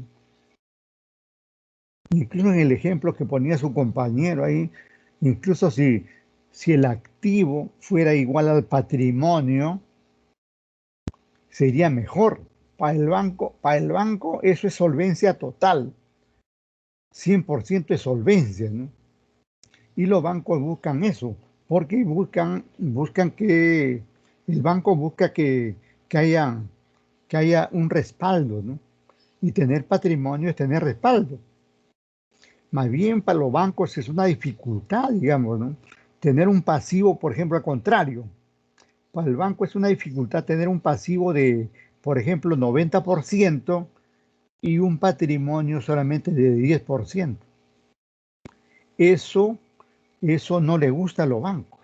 [SPEAKER 2] Incluso en el ejemplo que ponía su compañero ahí, incluso si el activo fuera igual al patrimonio, sería mejor. Para el banco eso es solvencia total, 100% de solvencia, ¿no? Y los bancos buscan eso, porque buscan que el banco busca que haya un respaldo, ¿no? Y tener patrimonio es tener respaldo. Más bien para los bancos es una dificultad, digamos, ¿no? Tener un pasivo, por ejemplo, al contrario. Para el banco es una dificultad tener un pasivo de, por ejemplo, 90% y un patrimonio solamente de 10%. Eso no le gusta a los bancos.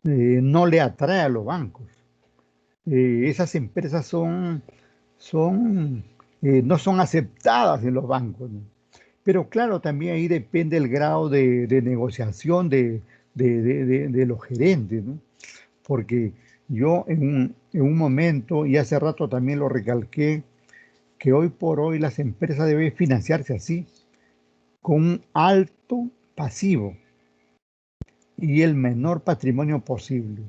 [SPEAKER 2] No le atrae a los bancos. Esas empresas no son aceptadas en los bancos, ¿no? Pero claro, también ahí depende el grado de negociación de los gerentes, ¿no? Porque yo en un momento, y hace rato también lo recalqué, que hoy por hoy las empresas deben financiarse así, con un alto pasivo y el menor patrimonio posible,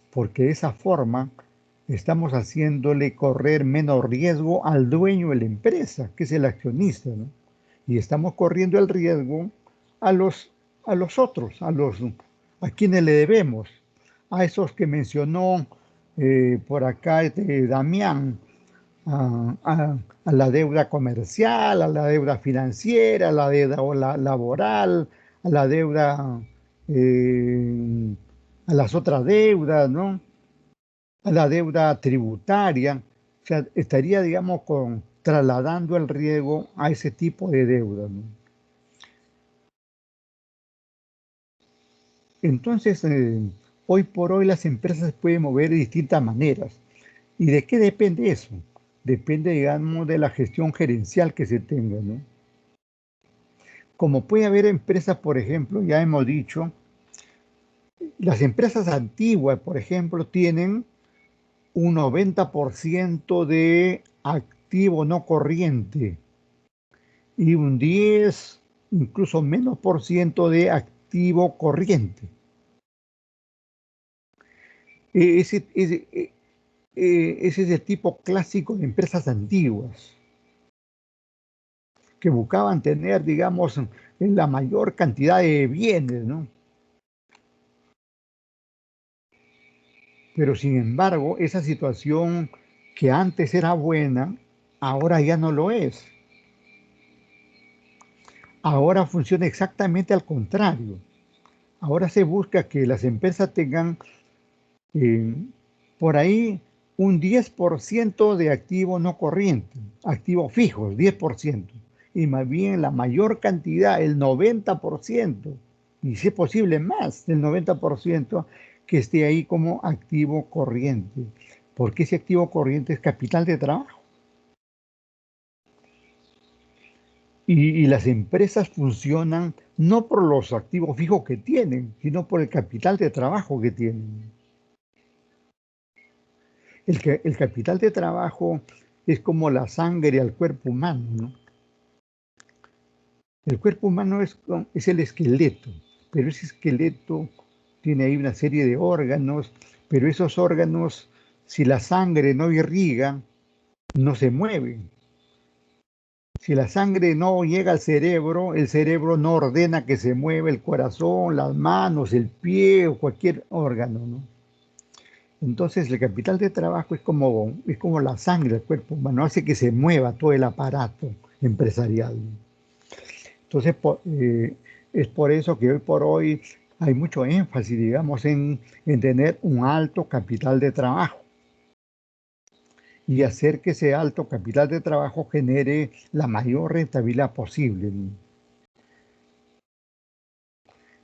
[SPEAKER 2] porque de esa forma estamos haciéndole correr menos riesgo al dueño de la empresa, que es el accionista, ¿no? Y estamos corriendo el riesgo a los otros, a quienes le debemos, a esos que mencionó por acá Damián, a la deuda comercial, a la deuda financiera, a la deuda laboral, a la deuda, a las otras deudas, ¿no? A la deuda tributaria. O sea, estaría, digamos, trasladando el riesgo a ese tipo de deuda, ¿no? Entonces, hoy por hoy las empresas se pueden mover de distintas maneras. ¿Y de qué depende eso? Depende, digamos, de la gestión gerencial que se tenga, ¿no? Como puede haber empresas, por ejemplo, ya hemos dicho, las empresas antiguas, por ejemplo, tienen un 90% de activo no corriente y un 10, incluso menos por ciento de activo corriente. Ese es el tipo clásico de empresas antiguas, que buscaban tener, digamos, en la mayor cantidad de bienes, ¿no? Pero sin embargo, esa situación que antes era buena, ahora ya no lo es. Ahora funciona exactamente al contrario. Ahora se busca que las empresas tengan por ahí un 10% de activo no corriente, activos fijos, 10%. Y más bien la mayor cantidad, el 90%, y si es posible más del 90%, que esté ahí como activo corriente. Porque ese activo corriente es capital de trabajo. Y las empresas funcionan no por los activos fijos que tienen, sino por el capital de trabajo que tienen. El capital de trabajo es como la sangre al cuerpo humano, ¿no? El cuerpo humano es el esqueleto, pero ese esqueleto tiene ahí una serie de órganos, pero esos órganos, si la sangre no irriga, no se mueven. Si la sangre no llega al cerebro, el cerebro no ordena que se mueva el corazón, las manos, el pie o cualquier órgano, ¿no? Entonces el capital de trabajo es como la sangre del cuerpo humano, hace que se mueva todo el aparato empresarial. Entonces es por eso que hoy por hoy hay mucho énfasis, digamos, en tener un alto capital de trabajo y hacer que ese alto capital de trabajo genere la mayor rentabilidad posible.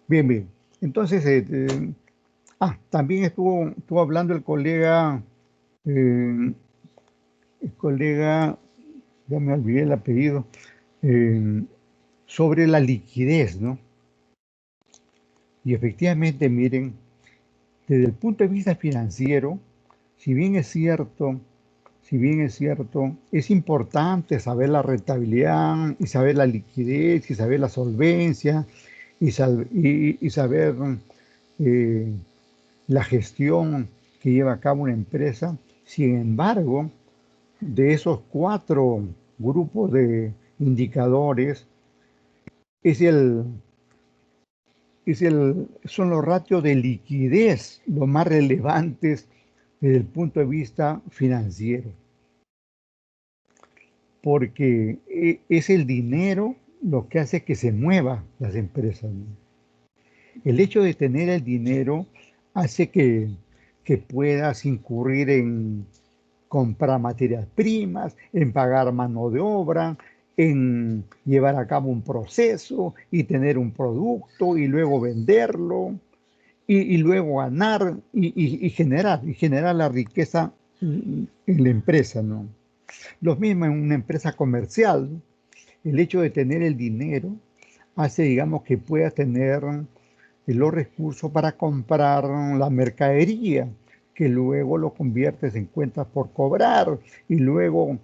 [SPEAKER 2] Bien, bien. Entonces, también estuvo hablando el colega, ya me olvidé el apellido, sobre la liquidez, ¿no? Y efectivamente, miren, desde el punto de vista financiero, si bien es cierto, es importante saber la rentabilidad y saber la liquidez y saber la solvencia y saber la gestión que lleva a cabo una empresa. Sin embargo, de esos 4 grupos de indicadores, son los ratios de liquidez los más relevantes desde el punto de vista financiero, porque es el dinero lo que hace que se muevan las empresas, ¿no? El hecho de tener el dinero hace que puedas incurrir en comprar materias primas, en pagar mano de obra, en llevar a cabo un proceso y tener un producto y luego venderlo y luego ganar y generar la riqueza en la empresa, ¿no? Lo mismo en una empresa comercial, ¿no? El hecho de tener el dinero hace, digamos, que pueda tener los recursos para comprar la mercadería, que luego lo conviertes en cuentas por cobrar y luego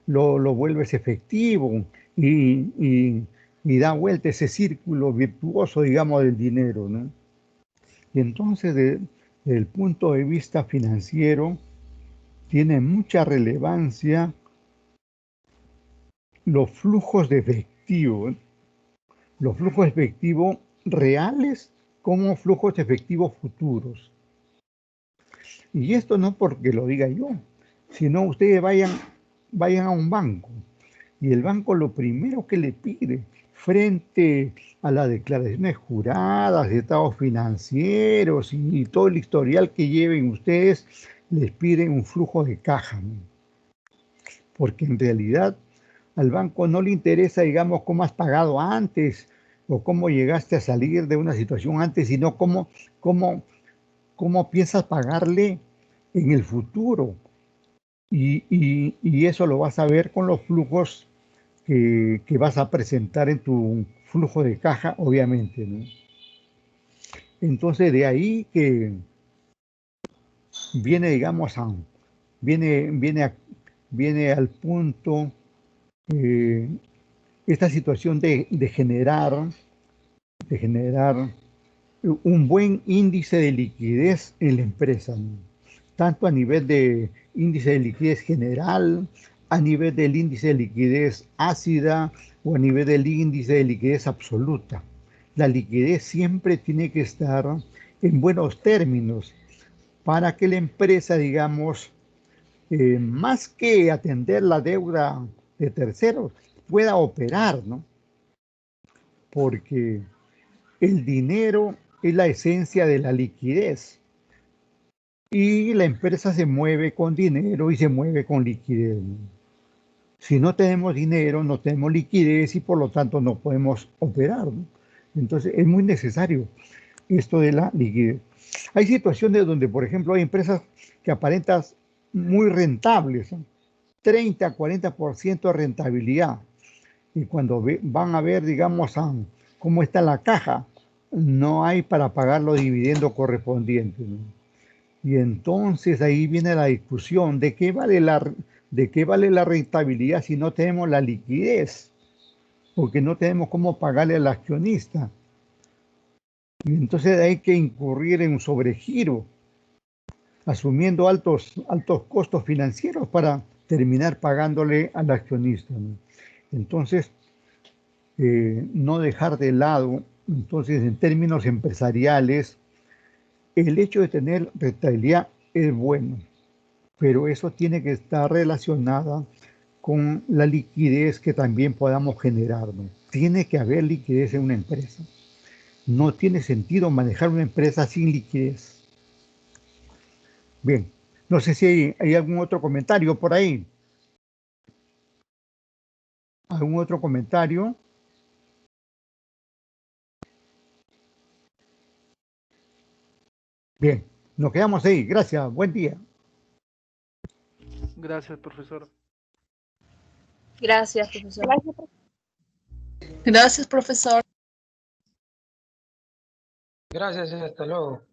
[SPEAKER 2] lo vuelves efectivo y da vuelta ese círculo virtuoso, digamos, del dinero, ¿no? Y entonces, desde el punto de vista financiero, tiene mucha relevancia los flujos de efectivo, ¿eh? Los flujos de efectivo reales como flujos de efectivo futuros. Y esto no porque lo diga yo, sino ustedes vayan a un banco y el banco lo primero que le pide frente a las declaraciones juradas, de estados financieros y todo el historial que lleven ustedes, les piden un flujo de caja, ¿no? Porque en realidad al banco no le interesa, digamos, cómo has pagado antes o cómo llegaste a salir de una situación antes, sino cómo piensas pagarle en el futuro. Y eso lo vas a ver con los flujos que vas a presentar en tu flujo de caja, obviamente, ¿no? Entonces, de ahí que viene, digamos, viene al punto esta situación de generar un buen índice de liquidez en la empresa, ¿no? Tanto a nivel de índice de liquidez general, a nivel del índice de liquidez ácida o a nivel del índice de liquidez absoluta. La liquidez siempre tiene que estar en buenos términos para que la empresa, digamos, más que atender la deuda de terceros, pueda operar, ¿no? Porque el dinero es la esencia de la liquidez y la empresa se mueve con dinero y se mueve con liquidez, ¿no? Si no tenemos dinero, no tenemos liquidez y por lo tanto no podemos operar, ¿no? Entonces es muy necesario esto de la liquidez. Hay situaciones donde, por ejemplo, hay empresas que aparentan muy rentables, ¿no? 30, 40% de rentabilidad. Y cuando van a ver, digamos, cómo está la caja, no hay para pagar los dividendos correspondientes, ¿no? Y entonces ahí viene la discusión de qué vale la rentabilidad si no tenemos la liquidez, porque no tenemos cómo pagarle al accionista. Y entonces hay que incurrir en un sobregiro, asumiendo altos costos financieros para terminar pagándole al accionista, ¿no? Entonces, no dejar de lado, entonces, en términos empresariales, el hecho de tener rentabilidad es bueno, pero eso tiene que estar relacionada con la liquidez que también podamos generar, ¿no? Tiene que haber liquidez en una empresa. No tiene sentido manejar una empresa sin liquidez. Bien, no sé si hay algún otro comentario por ahí. ¿Algún otro comentario? Bien, nos quedamos ahí. Gracias, buen día.
[SPEAKER 8] Gracias, profesor.
[SPEAKER 4] Gracias, profesor.
[SPEAKER 10] Gracias, profesor.
[SPEAKER 11] Gracias, hasta luego.